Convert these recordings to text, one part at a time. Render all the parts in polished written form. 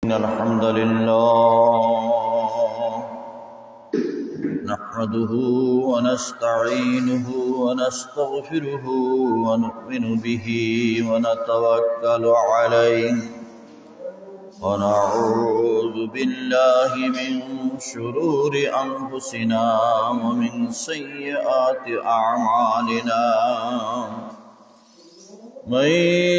إن الحمد لله نحمده ونستعينه ونستغفره ونؤمن به ونتوكل عليه ونعوذ بالله من شرور أنفسنا ومن سيئات أعمالنا من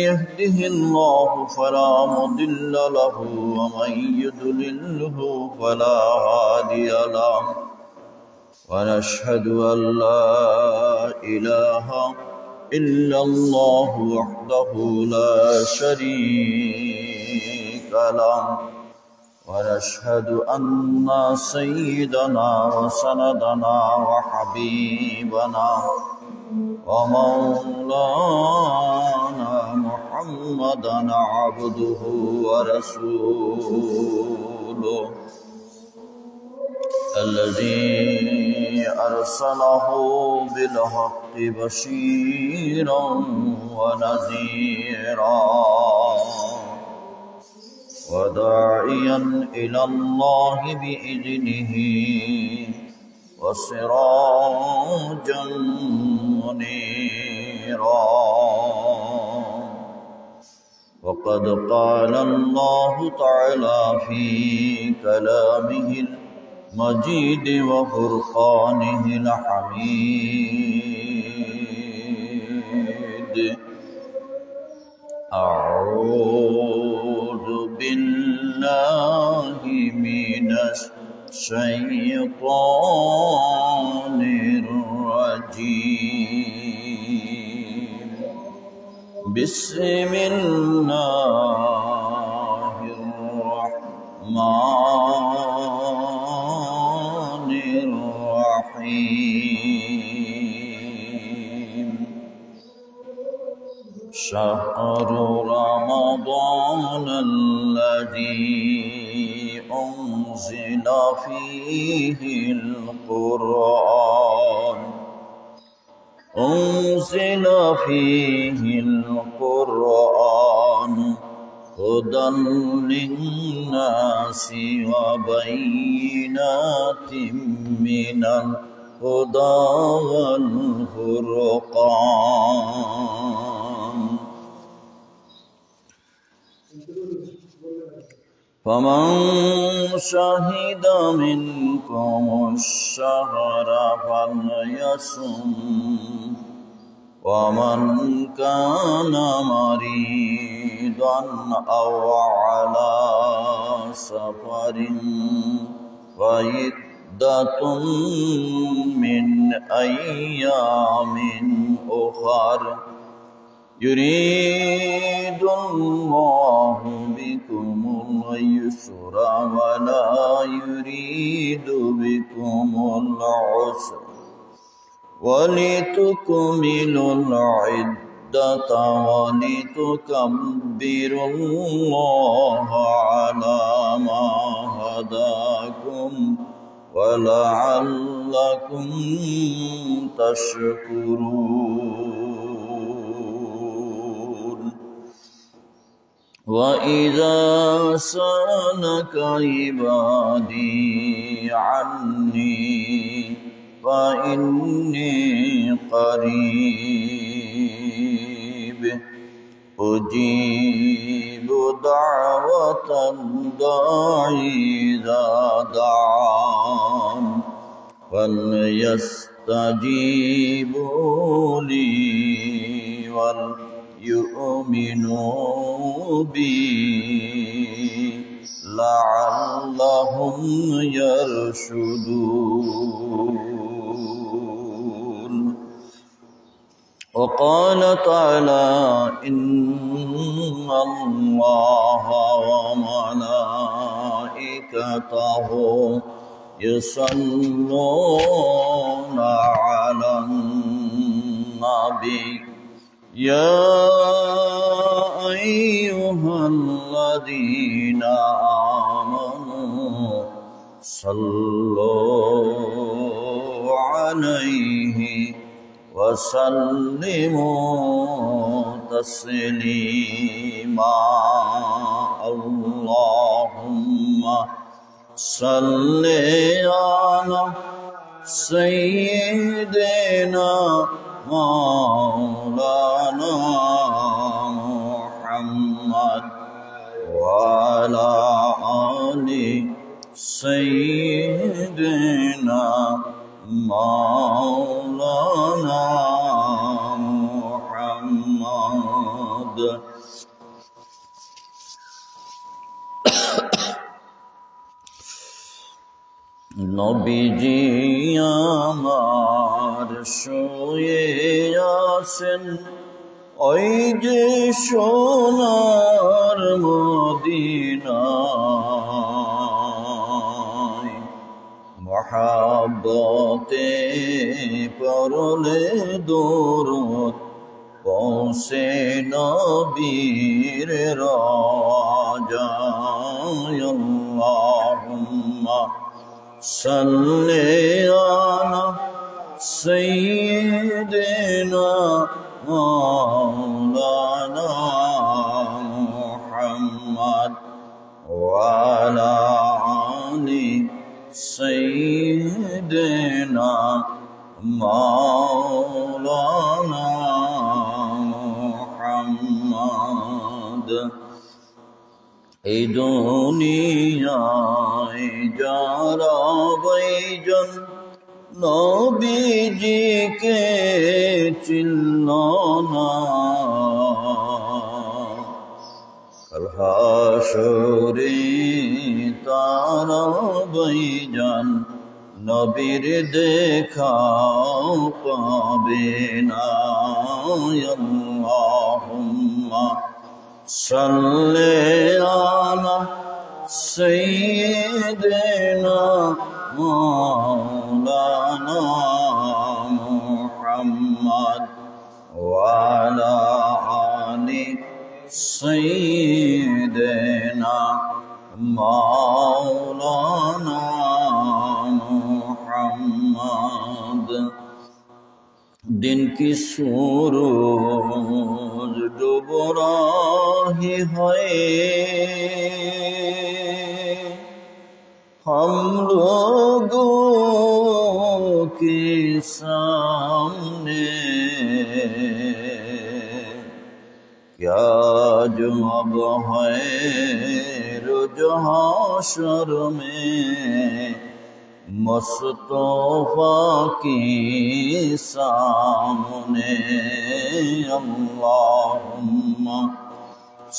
يهده الله فلا مضل له ومن يضلله فلا هادي له ونشهد أن لا إله إلا الله وحده لا شريك له ونشهد أن سيدنا وسندنا وحبيبنا ومولانا محمدا عبده ورسوله الذي أرسله بالحق بشيرا ونذيرا وداعيا إلى الله بإذنه وسراجا منيرا وقد قال الله تعالى في كلامه المجيد وفرقانه الحميد أعوذ بالله من الشيطان الرجيم بسم الله الرحمن الرحيم شهر رمضان الذي أنزل فيه القرآن هدى للناس وبينات من الهدى والفرقان فمن شهد منكم الشهر فليصم ومن كان مريضا أو على سفر فعدة من أيام أخر يريد الله بكم اليسر ولا يريد بكم العسر ولتكملوا العدة ولتكبروا الله على ما هداكم ولعلكم تشكرون وإذا سألك عبادي عني فإني قريب أجيب دعوة الداعي إذا دعان فليستجيبوا لي وليؤمنوا بي لعلهم يرشدون وقال تعالى إن الله وملائكته يصلون على النبي يا أيها الذين آمنوا صلوا عليه وسلموا تسليما اللهم salli ala sayyidina maulana Muhammad wa ala ali sayyidina maulana Muhammad. নবীজি আমার শুয়ে আছেন ওই যে সোনার মদিনায়, মহাব্বতে পড়লে দরুদ পৌঁছে নবীর রওজায়। আল্লাহুম্মা সাল্লি আলা সাইয়্যিদিনা মাওলানা মুহাম্মদ ওয়া আলা আলি সাইয়্যিদিনা মাওলানা মুহাম্মদ। এই দুনিয়ায় যারা বৈজন নবীজিকে চিনল না, কাল হাশরে তারা বৈজন নবীর দেখা পাবে না। আল্লাহুম্মা সাল্লি আলা সাইয়্যিদিনা মাওলানা মুহাম্মদ ওয়া আলা আলি সাইয়্যিদিনা মাওলানা মুহাম্মদ। दिन की सूरज डूब रही है, हम लोगों के सामने क्या जवाब है रोज़ हश्र में मुस्तफा की सामने। अल्लाहुम्मा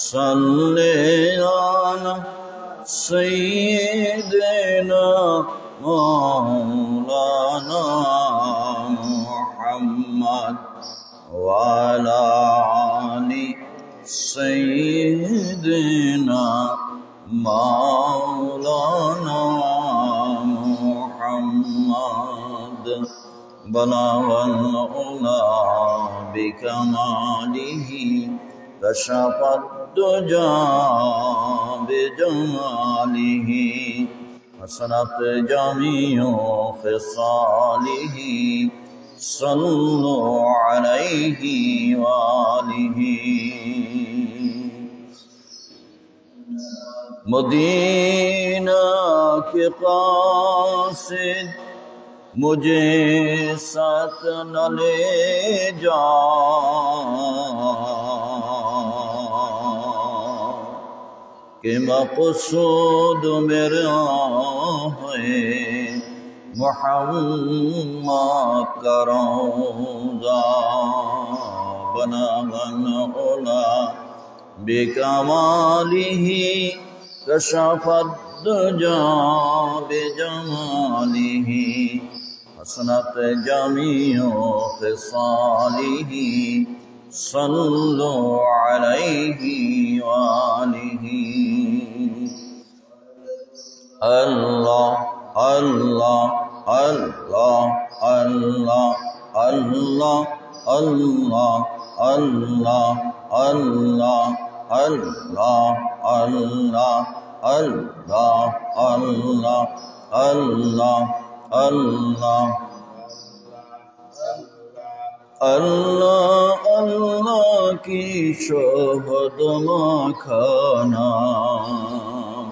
सल्ले अला सय्यिदिना मौलाना मुहम्मद व अला आलि सय्यिदिना मौलाना मुहम्मद। बलगल उला बिकमालिही कशफद दुजा बिजमालिही हसनत जमीउ खिसालिही सल्लु अलैहि वालिही। मदीना के कासिद मुझे साथ न ले जा, कि मक़सूद मेरा है मुहम्मद का रौज़ा। बलगल उला बिकमालिही कशफद दुजा बिजमालिही हसनत जमीउ खिसालिही सल्लु अलैहि वालिही। अल्लाह अल्लाह अल्लाह अल्लाह अल्लाह अल्लाह अल्लाह अल्लाह अल्लाह अल्लाह अल्लाह अल्लाह अल्लाह अल्लाह अल्लाह अल्लाह की शोहद माखा नाम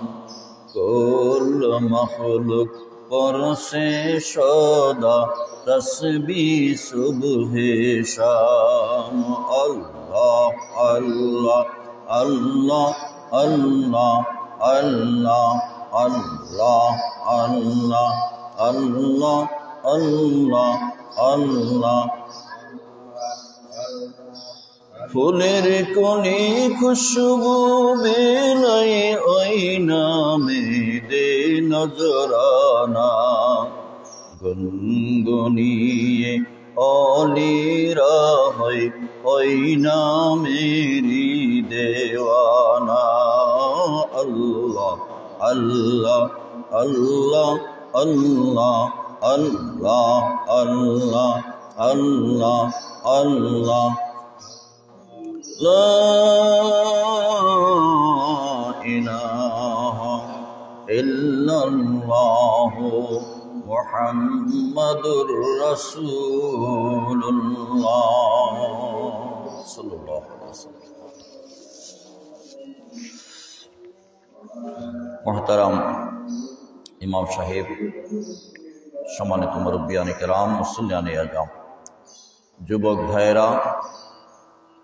कुल मखलूक परसे सदा तस्बीह सुबहे शाम अल्लाह अल्लाह अल्लाह अल्लाह अल्लाह अल्लाह अल्लाह अल्लाह अल्लाह अल्लाह फूलेर कोनी खुशबू बेलाई ओई नामे दे नजराना गुनगुनिए ओलीरा होई ओई नामेरी देवाना अल्लाह अल्लाह अल्लाह अल्लाह अल्लाह अल्लाह अल्लाह अल्लाह ला इलाहा इल्लल्लाह मुहम्मदुर रसूलुल्लाह सल्लल्लाहु अलैहि वसल्लम। मोहतरम इमाम साहेब, सम्मानित मुरब्बियाने किराम, मुसल्लियाने आज़म, যুবক ভাইয়েরা,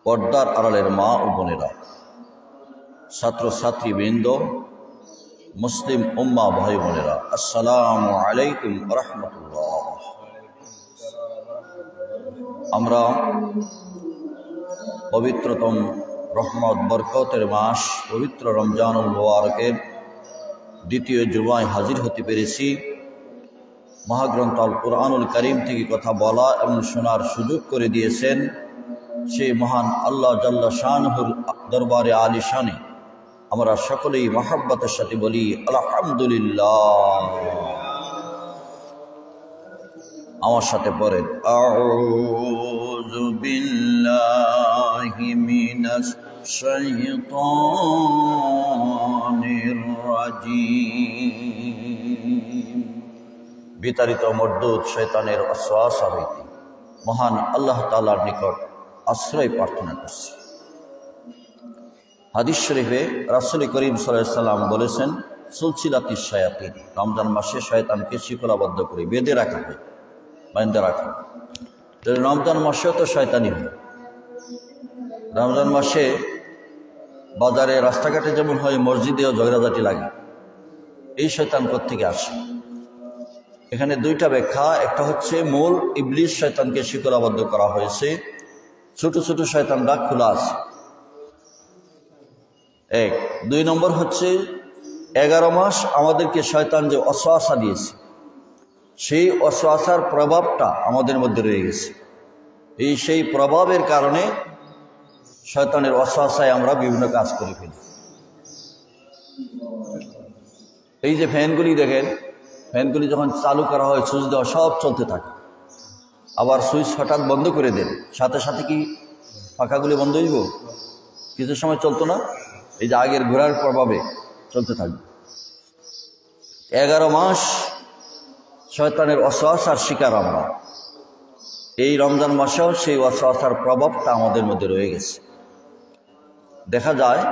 পর্দার আড়ালের মা ও বোনেরা, ছাত্রছাত্রী বৃন্দ, মুসলিম উম্মাহ ভাই বোনেরা, আসসালামু আলাইকুম ওয়া রাহমাতুল্লাহ। আমরা পবিত্রতম রহমত বরকতের মাস পবিত্র রমজানুল মুবারকের দ্বিতীয় জুমায় হাজির হতে পেরেছি। মহাগ্রন্থ আল কুরআনুল কারীম থেকে কথা বলা এবং শোনার সুযোগ করে দিয়েছেন সেই মহান আল্লাহ জাল্লা শানহুর দরবারে আলিশানে আমরা সকলেই মহব্বতের সাথে বলি আলহামদুলিল্লাহ। আমার সাথে পড়েন, আউযু বিল্লাহি মিনাশ শাইতানির রাজিম। বিতাড়িত মরদুদ শয়তানের ওয়াসওয়াসা হইতে মহান আল্লাহ তাআলার নিকট আশ্রয় প্রার্থনা করছি। হাদিস শরীফে রাসূল করিম সাল্লাল্লাহু আলাইহি সাল্লাম বলেছেন, সুলসিলাতিশ শায়াতিন, রমজান মাসে শয়তানকে শিকলাবদ্ধ করে বেঁধে রাখা হয়, বাঁধে রাখা। রমজান মাসেও তো শয়তানি হয়। রমজান মাসে বাজারে রাস্তাঘাটে যেমন হয়, মসজিদেও ঝগড়াঝাটি লাগে। এই শয়তান কোত্থেকে আসে? এখানে দুইটা ব্যাখ্যা। একটা হচ্ছে মূল ইবলিস শয়তানকে শিকলাবদ্ধ করা হয়েছে, ছোট ছোট শয়তানরা খোলা আছে। এক। দুই নম্বর হচ্ছে 11 মাস আমাদেরকে শয়তান যে ওয়াসওয়াসা দিয়েছে, সেই ওয়াসওয়াসার প্রভাবটা আমাদের মধ্যে রয়ে গেছে। সেই প্রভাবের কারণে শয়তানের ওয়াসওয়াসায় আমরা বিভিন্ন কাজ করে ফেলি। এই যে ফ্যানগুলি দেখেন, ফ্যানগুলি যখন চালু করা হয়, সুইচ দেওয়া, সব চলতে থাকে। আবার সুইচ হঠাৎ বন্ধ করে দেন, সাথে সাথে কি পাখাগুলি বন্ধ হইব? কিছু সময় চলতো না, এই যে আগের ঘোরার প্রভাবে চলতে থাকবে। 11 মাস শয়তানের ওয়াসওয়াসার শিকার আমরা। এই রমজান মাসেও সেই ওয়াসওয়াসার প্রভাবটা আমাদের মধ্যে রয়ে গেছে। দেখা যায়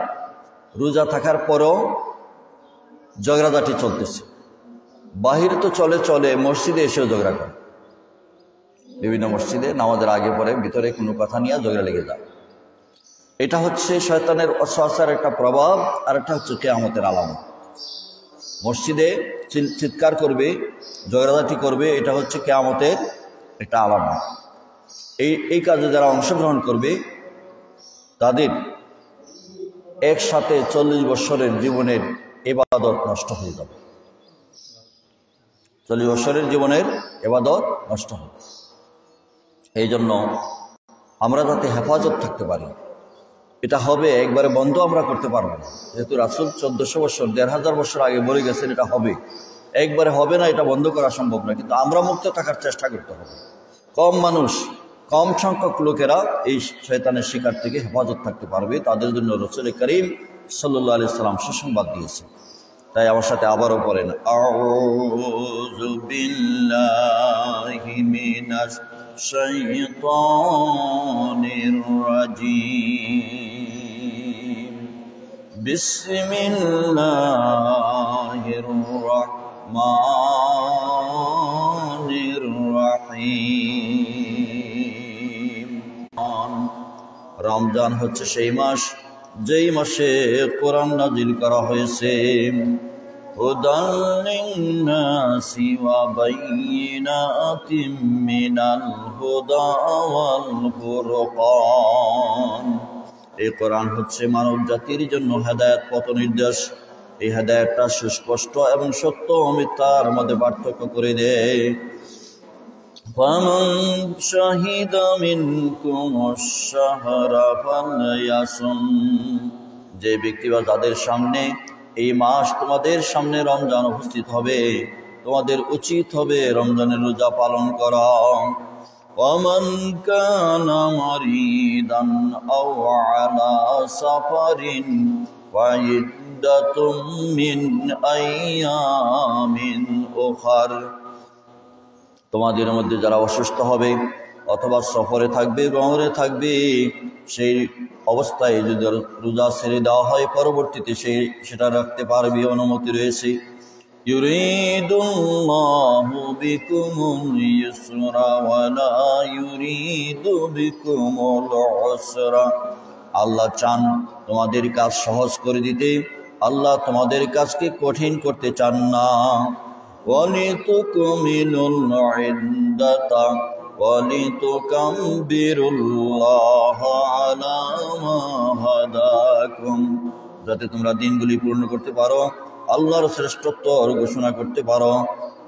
রোজা থাকার পরেও ঝগড়াঝাটি চলতেছে। বাহিরে তো চলে চলে, মসজিদে এসেও ঝগড়া করে। বিভিন্ন মসজিদে নামাজের আগে পরে ভিতরে কোনো কথা নিয়ে ঝগড়া লেগে যায়। এটা হচ্ছে শয়তানের ওয়াসওয়াসার একটা প্রভাব। আর একটা হচ্ছে কিয়ামতের আলামত। মসজিদে চিৎকার করবে, ঝগড়াঝাটি করবে, এটা হচ্ছে কিয়ামতের একটা আলামত। এই কাজে যারা অংশগ্রহণ করবে তাদের একসাথে 40 বছরের জীবনের ইবাদত নষ্ট হয়ে যাবে। 40 বছরের জীবনের ইবাদত নষ্ট হবে। এই জন্য আমরা যাতে হেফাজত থাকতে পারি, এটা হবে, একবারে বন্ধ আমরা করতে পারবো না। যেহেতু রাসূল 1400 বছর 1500 বছর আগে বলে গেছেন এটা হবে, একবারে হবে না, এটা বন্ধ করা সম্ভব না। কিন্তু আমরা মুক্ত থাকার চেষ্টা করতে হবে। কম মানুষ, কম সংখ্যক লোকেরা এই শয়তানের শিকার থেকে হেফাজত থাকতে পারবে, তাদের জন্য রাসূল করিম সাল্লাল্লাহু আলাইহি সাল্লাম সুসংবাদ দিয়েছে। তাই আমার সাথে আবারও পড়েন, আউযু বিল্লাহি মিনাশ শাইতানির রাজিম, বিসমিল্লাহির রহমানির রহিম। রমজান হচ্ছে সেই মাস যেই মাসে কোরআন নাজিল করা হয়েছে। হুদাল লিন্নাসি ওয়া বাইয়িনাতিম মিনাল হুদা ওয়াল ফুরকান। এই কোরআন হচ্ছে মানব জাতির জন্য হেদায়েত পথ নির্দেশ। এই হেদায়েতটা সুস্পষ্ট এবং সত্য ও মিথ্যার মধ্যে পার্থক্য করে দেয়। ফামান শাহিদা মিনকুমুশ শাহরা ফালইয়াসুম। যে ব্যক্তি বা যাদের সামনে এই মাস, তোমাদের সামনে রমজান উপস্থিত হবে, তোমাদের উচিত হবে রমজানের রোজা পালন করা। ওয়ামান কানা মারিদান আও আলা সাফারিন ফাইদ্দাতুম মিন আইয়ামিন উখার। তোমাদের মধ্যে যারা অসুস্থ হবে অথবা সফরে থাকবে, ভ্রমণে থাকবে, সেই অবস্থায় যদি রোজা ছেড়ে দেওয়া হয় পরবর্তীতে সেটা রাখতে পারবে, অনুমতি রয়েছে। ইউরিদুল্লাহু বিকুমুল ইউসরা ওয়া লা ইউরিদু বিকুমুল উসরা। আল্লাহ চান তোমাদের কাজ সহজ করে দিতে, আল্লাহ তোমাদের কাজকে কঠিন করতে চান না। ওয়ালিতুকমিলুল ইদ্দাতা ওয়ালিতুকাব্বিরুল্লাহা আলা মা হাদাকুম। যাতে তোমরা দিনগুলি পূর্ণ করতে পারো, আল্লাহর শ্রেষ্ঠত্ব ঘোষণা করতে পারো,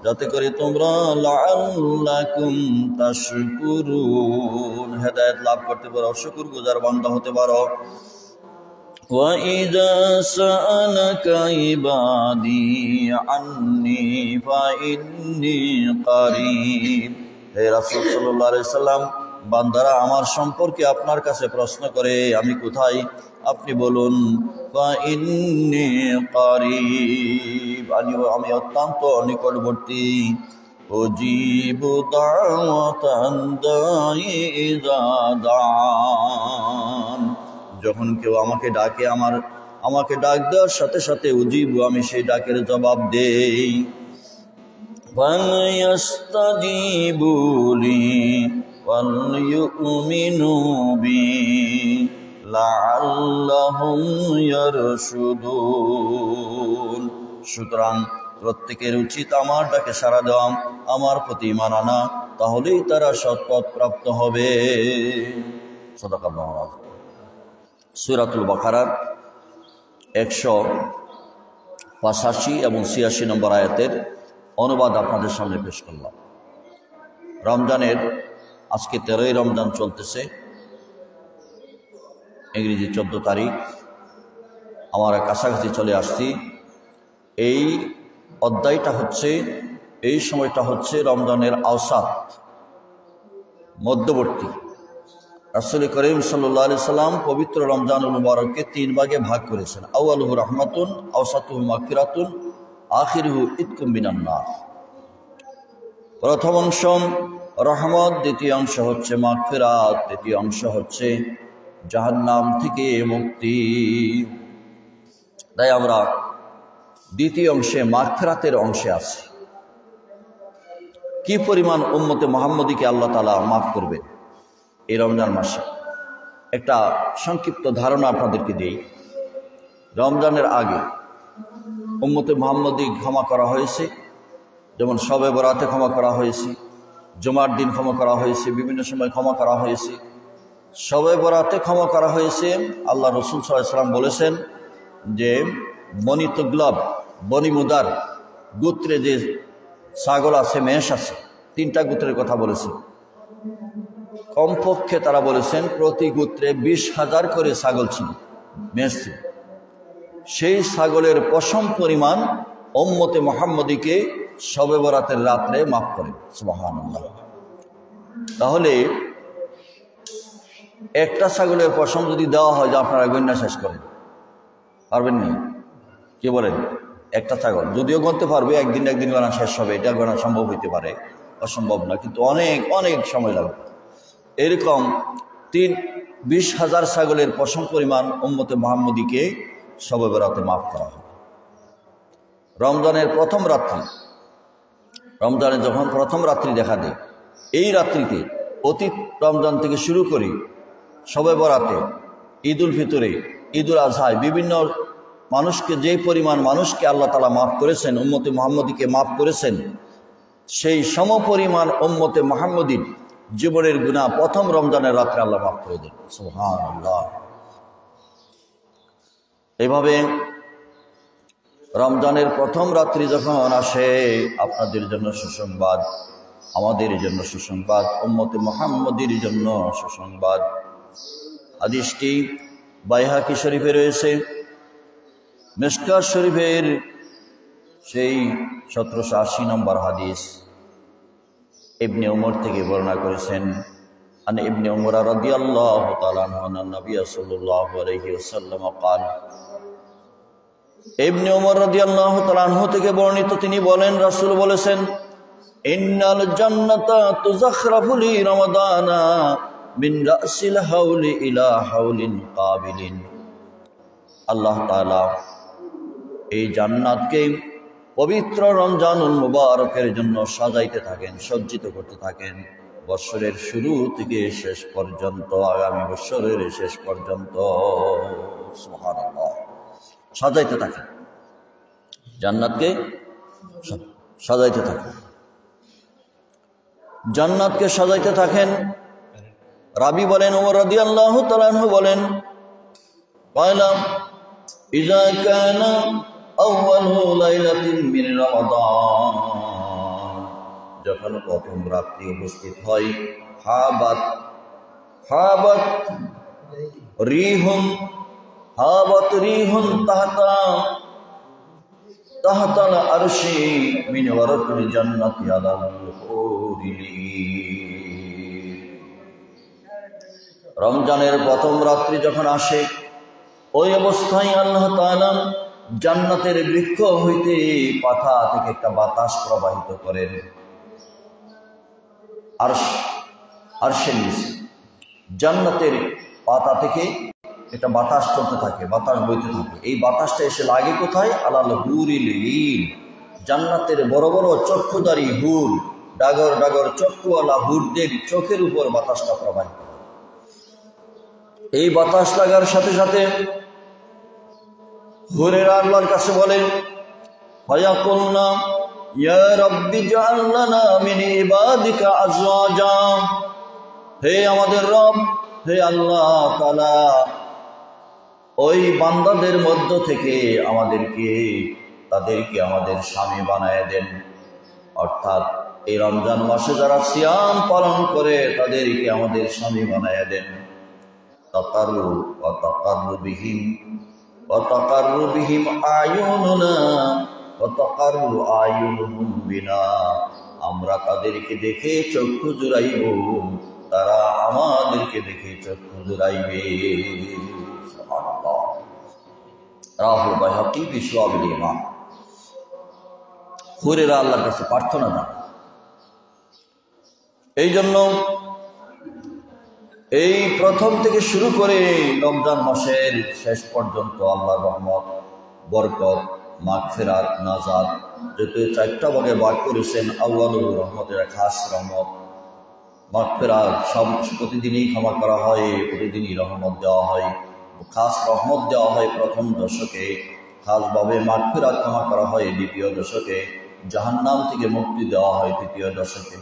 যাতে করে তোমরা লাআল্লাকুম তাশকুরুন, হেদায়েত লাভ করতে পারো, শুকরগুজার বান্দা হতে পারো। وَإِذَا سَأَلَكَ عِبَادِي عَنِّي فَإِنِّي قَرِيبٌ। হে রাসূল সাল্লাল্লাহু আলাইহি সাল্লাম, বান্দারা আমার সম্পর্কে আপনার কাছে প্রশ্ন করে আমি কোথায়, আপনি বলুন ফাইন্নী কারীব, আমি অত্যন্ত নিকটবর্তী। উজিবু দাওয়াতান দাঈ ইযা দাআন। যখন কেউ আমাকে ডাকে, আমাকে ডাক দেওয়ার সাথে সাথে উজিবু, আমি সেই ডাকের জবাব দেই। ফালইয়াস্তাজিবু লি ওয়ালইউমিনু বি লাআল্লাহুম ইয়ারশুদুন। সুতরাং প্রত্যেকের উচিত আমার ডাকে সাড়া দেওয়া, আমার প্রতি ঈমান আনা, তাহলেই তারা সৎপথ প্রাপ্ত হবে। সাদাকাল্লাহু আযীম। সূরাতুল বাকারার 185 এবং 86 নম্বর আয়াতের অনুবাদ আপনাদের সামনে পেশ করলাম। রমজানের আজকে 13ই রমজান চলতেছে, ইংরেজি 14 তারিখ। আমরা কাছাকাছি চলে আসছি। এই অধ্যায়টা হচ্ছে, এই সময়টা হচ্ছে রমজানের আওসাত, মধ্যবর্তী। রাসূল করিম সাল্লাল্লাহু আলাইহি সাল্লাম পবিত্র রমজানুল মুবারককে 3 ভাগে ভাগ করেছেন। আউয়ালুহু রাহমাতুন, আওসাতুহু মাগফিরাতুন, আখিরুহু ইতকুম মিনান নার। প্রথম অংশ রহমত, দ্বিতীয় অংশ হচ্ছে মাগফিরাত, তৃতীয় অংশ হচ্ছে জাহান্নাম থেকে মুক্তি। তাই আমরা দ্বিতীয় অংশে মাগফিরাতের অংশে আছি। কি পরিমাণ উম্মতে মুহাম্মদীকে আল্লাহ তাআলা মাফ করবেন এই রমজান মাসে, একটা সংক্ষিপ্ত ধারণা আপনাদেরকে দিই। রমজানের আগে উম্মতে মুহাম্মদী ক্ষমা করা হয়েছে, যেমন শবে বরাতে ক্ষমা করা হয়েছে, জুমার দিন ক্ষমা করা হয়েছে, বিভিন্ন সময় ক্ষমা করা হয়েছে। শবে বরাতে ক্ষমা করা হয়েছে। আল্লাহ রাসূল সাল্লাল্লাহু আলাইহি ওয়াসাল্লাম বলেছেন যে বনি তুগলাব, বনি মুদার গোত্রে যে ছাগল আছে, মেষ আছে, 3টা গোত্রের কথা বলেছে। কমপক্ষে তারা বলেছেন প্রতি গোত্রে 20,000 করে ছাগল ছিল, মেষ ছিল। সেই ছাগলের পশম পরিমাণ উম্মতে মুহাম্মদীকে শবে বরাতের রাত্রে মাফ করে। সুবহানাল্লাহ। তাহলে একটা ছাগলের পশম যদি দেওয়া হয়, যে আপনারা গণনা শেষ করেন, পারবেন না? কি বলেন? একটা ছাগল যদিও গণতে পারবে, একদিন গণনা শেষ হবে, এটা গণা সম্ভব হইতে পারে, অসম্ভব না, কিন্তু অনেক অনেক সময় লাগবে। এরকম 20,000 ছাগলের পশম পরিমাণ উম্মতে মুহাম্মদীকে শবে বরাতে মাফ করা হয়। রমজানের প্রথম রাত্রি, রমজানের যখন প্রথম রাত্রি দেখা দেয়, এই রাত্রিতে অতীত রমজান থেকে শুরু করি শবে বরাতে, ঈদ উল ফিতরে, ঈদ উল আজহায় বিভিন্ন মানুষকে, যে পরিমাণ মানুষকে আল্লাহ তাআলা মাফ করেছেন, উম্মতে মুহাম্মদীকে মাফ করেছেন, সেই সমপরিমাণ উম্মতে মুহাম্মদীর জীবনের গুনাহ প্রথম রমজানের রাত্রে আল্লাহ মাফ করে দেন। সুবহানাল্লাহ। এভাবে রমজানের প্রথম রাত্রি যখন আসে, আপনাদের জন্য সুসংবাদ, আমাদের জন্য সুসংবাদ, উম্মতে মুহাম্মদীর জন্য সুসংবাদ। হাদিসটি বাইহাকি শরীফে রয়েছে, মিশকাত শরীফের সেই 1780 নম্বর হাদিস। ইবনে উমর থেকে বর্ণনা করেছেন, আন ইবনে উমর রাদিয়াল্লাহু তাআলা আনহু নবী সাল্লাল্লাহু আলাইহি ওয়াসাল্লাম قال, ইবনে উমর রাদিয়াল্লাহু তাআলা আনহু থেকে বর্ণিত, তিনি বলেন, রাসূল বলেছেন, ইন্নাল জান্নাতা তুযাখরাফু লি রমাদানা মিন রাসিল হাউলি ইলা হাউলিন কাবিলিন। আল্লাহ তাআলা এই জান্নাতকে পবিত্র রমজানুল মুবারকের জন্য সাজাইতে থাকেন, সজ্জিত করতে থাকেন, বছরের শুরু থেকে শেষ পর্যন্ত, আগামী বছরের শেষ পর্যন্ত। সুবহানাল্লাহ। সাজাইতে থাকেন, জান্নাতকে সাজাইতে থাকেন, জান্নাতকে সাজাইতে থাকেন। রাবি বলেন, ওমর রাদিয়াল্লাহু তাআলা আনহু বলেন, কয়লাম ইযা কানা আউয়ালু লাইলাতিন মিন রমাদান, যখন প্রথম রাত্রি উপস্থিত হয়, হাবাত রিহুন তাহতাল আরশি মিন ওয়ারাকিল জান্নাতি আলাল হুরিল। রমজানের প্রথম রাত্রি যখন আসে, ওই অবস্থায় আল্লাহ তাআলা জান্নাতের বৃক্ষ হইতে, পাতা থেকে একটা বাতাস প্রবাহিত করেন আরশের নিচে। জান্নাতের পাতা থেকে একটা বাতাস চলতে থাকে, বাতাস বইতে থাকে। এই বাতাসটা এসে লাগে কোথায়? আলাল হুরিল ঈন, জান্নাতের বড় বড় চক্ষুধারী হুর, ডাগর ডাগর চক্ষুওয়ালা হুরদের চোখের উপর বাতাসটা প্রবাহিত হয়। এই বাতাস লাগার সাথে সাথে হুরেরা আল্লাহর কাছে বলে, ফায়াকুলনা ইয়া রাব্বি জাআল লানা মিন ইবাদিকা আজওয়াজা, হে আমাদের রব, হে আল্লাহ তাআলা, ওই বান্দাদের মধ্য থেকে তাদেরকে আমাদের স্বামী বানায় দেন। অর্থাৎ এই রমজান মাসে যারা সিয়াম পালন করে, তাদেরকে আমাদের স্বামী বানায় দেন। তাকারু ওয়া তাকাররু বিহিম আয়ুনুনা ওয়া তাকাররু আয়ুনুহুম বিনা, আমরা তাদেরকে দেখে চক্ষু জুড়াইব, তারা আমাদেরকে দেখে চক্ষু জুড়াইবে। সুবহানাল্লাহ। রাহুল বাইহাকি ফি শুআবিল ঈমান। হুরেরা আল্লাহর কাছে প্রার্থনা জানায়। এই জন্য এই প্রথম থেকে শুরু করে রমজান মাসের শেষ পর্যন্ত আল্লাহর রহমত, বরকত, মাগফিরাত, নাজাত, যেহেতু 4টা ভাগে ভাগ করেছেন। আউয়ালুর রহমতের খাস রহমত, মাগফিরাত সব প্রতিদিনই ক্ষমা করা হয়, প্রতিদিনই রহমত দেওয়া হয়। খাস রহমত দেওয়া হয় প্রথম দশকে, খাসভাবে মাগফিরাত ক্ষমা করা হয় দ্বিতীয় দশকে, জাহান্নাম থেকে মুক্তি দেওয়া হয় তৃতীয় দশকে।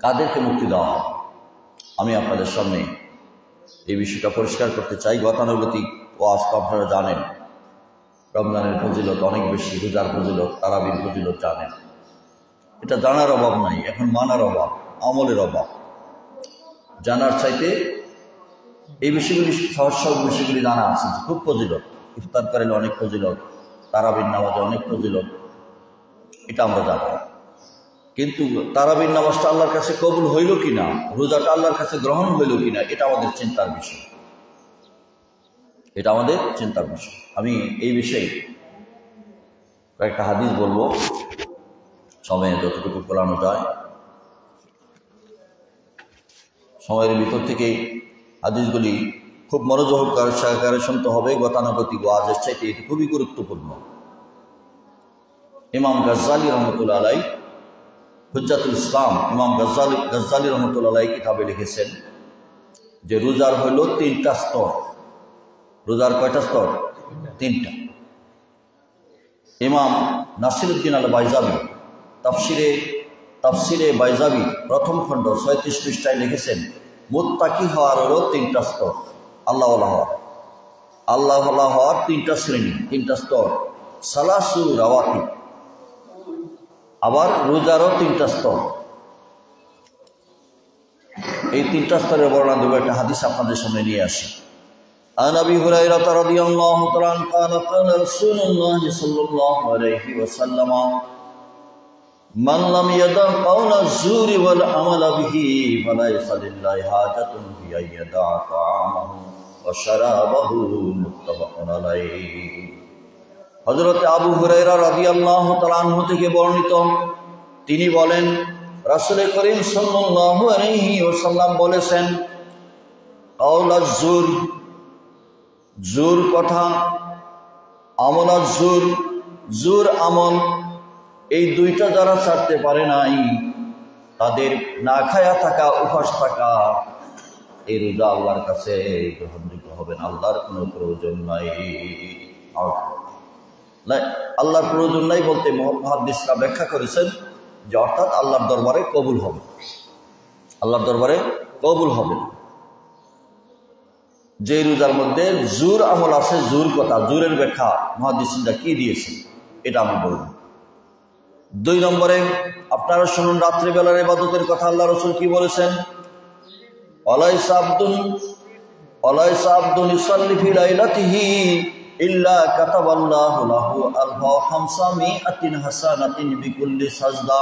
কাদেরকে মুক্তি দেওয়া হয়? আমি আপনাদের সামনে এই বিষয়টা পরিষ্কার করতে চাই। গতানুগতিক ওয়াজ তো আপনারা জানেন, রমজানের ফজিলত অনেক বেশি, রোজার ফজিলত, তারাবির ফজিলত জানেন। এটা জানার অভাব নাই, এখন মানার অভাব, আমলের অভাব। জানার চাইতে এই বিষয়গুলি, সহজ সহজ বিষয়গুলি জানা আছে। খুব ফজিলত, ইফতার করেলে অনেক ফজিলত, তারাবির নামাজে অনেক ফজিলত, এটা আমরা জানি। কিন্তু তারাবির নামাজটা আল্লাহর কাছে কবুল হইল কিনা, রোজাটা আল্লাহর কাছে গ্রহণ হইল কিনা, এটা আমাদের চিন্তার বিষয়, এটা আমাদের চিন্তার বিষয়। আমি এই বিষয়ে কয়েকটা হাদিস বলবো, সময়ে যতটুকু বলানো যায়। সময়ের ভিতর থেকে হাদিসগুলি খুব মনোযোগ সহকারে শুনতে হবে। গতানুগতিক ওয়াজের চাইতে এটি খুবই গুরুত্বপূর্ণ। ইমাম গজ্জালি রহমতুল্লাহ আলাই, হুজ্জাতুল ইসলাম ইমাম গজ্জালি রহমতুল্লাহ আলাই কিতাবে লিখেছেন যে রোজার হইল 3টা স্তর। রোজার কয়টা স্তর? 3টা। ইমাম নাসিরউদ্দিন আল বাইজাবি তাফসিরে বাইজাবি প্রথম খণ্ড 36 পৃষ্ঠায় লিখেছেন মুত্তাকি হওয়ার হলো 3টা স্তর। আল্লাহ হওয়ার 3টা শ্রেণী, 3টা স্তর। সালাসু রাওয়াতি, আবার রোজারও 3টা স্তর। এই 3টা স্তরের বর্ণনা দেব। একটা হাদিস আপনাদের সামনে নিয়ে আসি। عن أبي هريرة رضي الله تعالى عنه قال قال رسول الله صلى الله عليه وسلم من لم يدع قول الزور والعمل به فليس لله حاجة في أن يدع طعامه وشرابه متفق عليه। হযরত আবু হুরায়রা রাদিয়াল্লাহু তাআলা আনহু থেকে বর্ণিত, তিনি বলেন রাসূল করিম সাল্লাল্লাহু আলাইহি ওয়াসাল্লাম বলেছেন, কাউলাজ জুর, জুর কথা, আমলাজ জুর, জুর আমল, এই 2টা যারা ছাড়তে পারে নাই তাদের না খায়া থাকা, উপাস থাকা, এই রোজা আল্লাহর কাছে গ্রহণযোগ্য হবে না। আল্লাহর কোনো প্রয়োজন নাই। আল্লাহর প্রয়োজন নাই বলতে মুহাদ্দিসরা ব্যাখ্যা করেছেন যে অর্থাৎ আল্লাহর দরবারে কবুল হবে, আল্লাহর দরবারে কবুল হবে। যে রোজার মধ্যে জুর আমল আছে, জুর কথা, জুরের ব্যাখ্যা মুহাদ্দিসরা কি দিয়েছেন এটা আমি বলব। 2 নম্বরে আপনারা শুনুন রাত্রিবেলার ইবাদতের কথা। আল্লাহ রাসূল কি বলেছেন? আলাইসা আব্দুন ইউসাল্লি ফি লাইলাতিহি ইল্লা কাতাবাল্লাহু লাহু আলফা খামসামিআতিন হাসানাতিন বিকুল্লি সাজদা।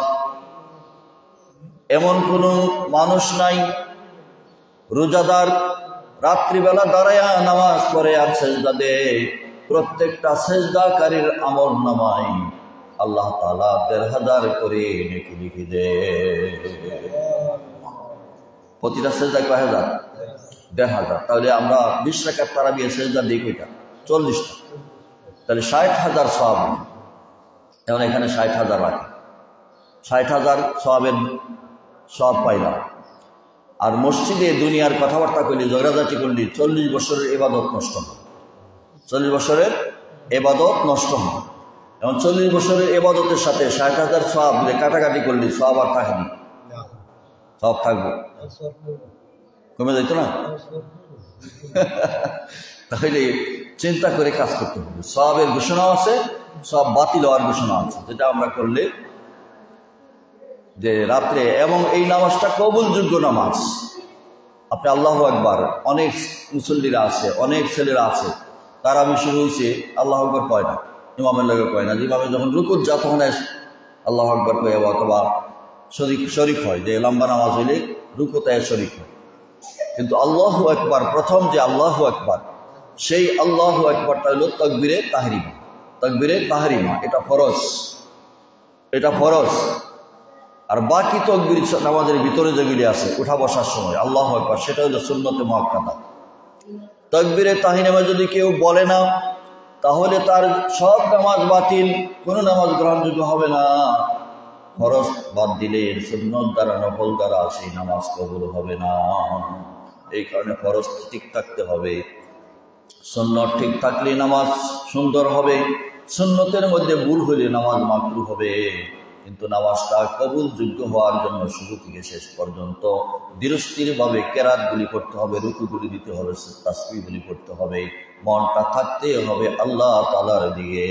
এমন কোন মানুষ নাই রোজাদার রাত্রিবেলা দাঁড়ায়া নামাজ পড়ে আর সেজদা দেয়, প্রত্যেকটা সেজদাকারীর আমল নামায় আল্লাহ তাআলা ১৫০০ করে নেকি লিখে দেয়। প্রতিটা সেজদা কয় হাজার? ১৫০০। তাহলে আমরা ২০ রাকাত তারাবিহ সেজদা দিই কয়টা? ৪০টা। তাহলে ৬০,০০০ সওয়াব। এখন এখানে ৬০,০০০ রাখে, ৬০,০০০ সওয়াব পাইলাম। আর মসজিদে দুনিয়ার কথাবার্তা করলি, ঝগড়াঝাটি করলি, 40 বছরের ইবাদত নষ্ট হয়। 40 বছরের ইবাদত নষ্ট হয়। এবং 40 বছরের ইবাদতের সাথে ৬০,০০০ সওয়াব কাটাকাটি করলি, সওয়াব আর থাকেনি? সওয়াব থাকবে? কমে যাইতো না? তাহলে চিন্তা করে কাজ করতে হবে। সওয়াবের ঘোষণা আছে, সওয়াব বাতিল হওয়ার ঘোষণা আছে, যেটা আমরা করলে যে রাত্রে। এবং এই নামাজটা কবুলযোগ্য নামাজ। আপনি আল্লাহু আকবার, অনেক মুসল্লিরা আছে, অনেক ছেলেরা আছে, তারা শুরু হয়েছে আল্লাহু আকবার কয় না, ইমামের লাগে কয় না। ইমামে যখন রুকুত যা তখন আল্লাহু আকবার কয়, অথবা শরিক হয়, যে লম্বা নামাজ হইলে রুকুতে শরিক হয়। কিন্তু আল্লাহু আকবার, প্রথম যে আল্লাহু আকবার, সেই আল্লাহু আকবারটা হলো তাকবীরে তাহরিমা। তাকবীরে তাহরিমা এটা ফরজ, এটা ফরজ। আর বাকি তাকবীর নামাজের ভিতরে যেগুলি আছে উঠা বসার সময় আল্লাহু আকবার, সেটা হলো সুন্নতে মুআক্কাদা। তাকবীরে তাহরিমা যদি কেউ বলে না তাহলে তার সব নামাজ বাতিল, কোনো নামাজ গ্রহণযোগ্য হবে না। ফরজ বাদ দিলে সুন্নত দ্বারা, নফল দ্বারা সেই নামাজ কবুল হবে না। এই কারণে ফরজ ঠিক থাকতে হবে, সুন্নত ঠিক থাকলে নামাজ সুন্দর হবে। সুন্নতের মধ্যে ভুল হলে নামাজ মাকরুহ হবে। কিন্তু নামাজটা কবুলযোগ্য হওয়ার জন্য শুরু থেকে শেষ পর্যন্ত ধীরস্থিরভাবে কেরাতগুলি করতে হবে, রুকুগুলি দিতে হবে, তাসবিহগুলি করতে হবে, মনটা থাকতে হবে আল্লাহ তাআলার দিকে,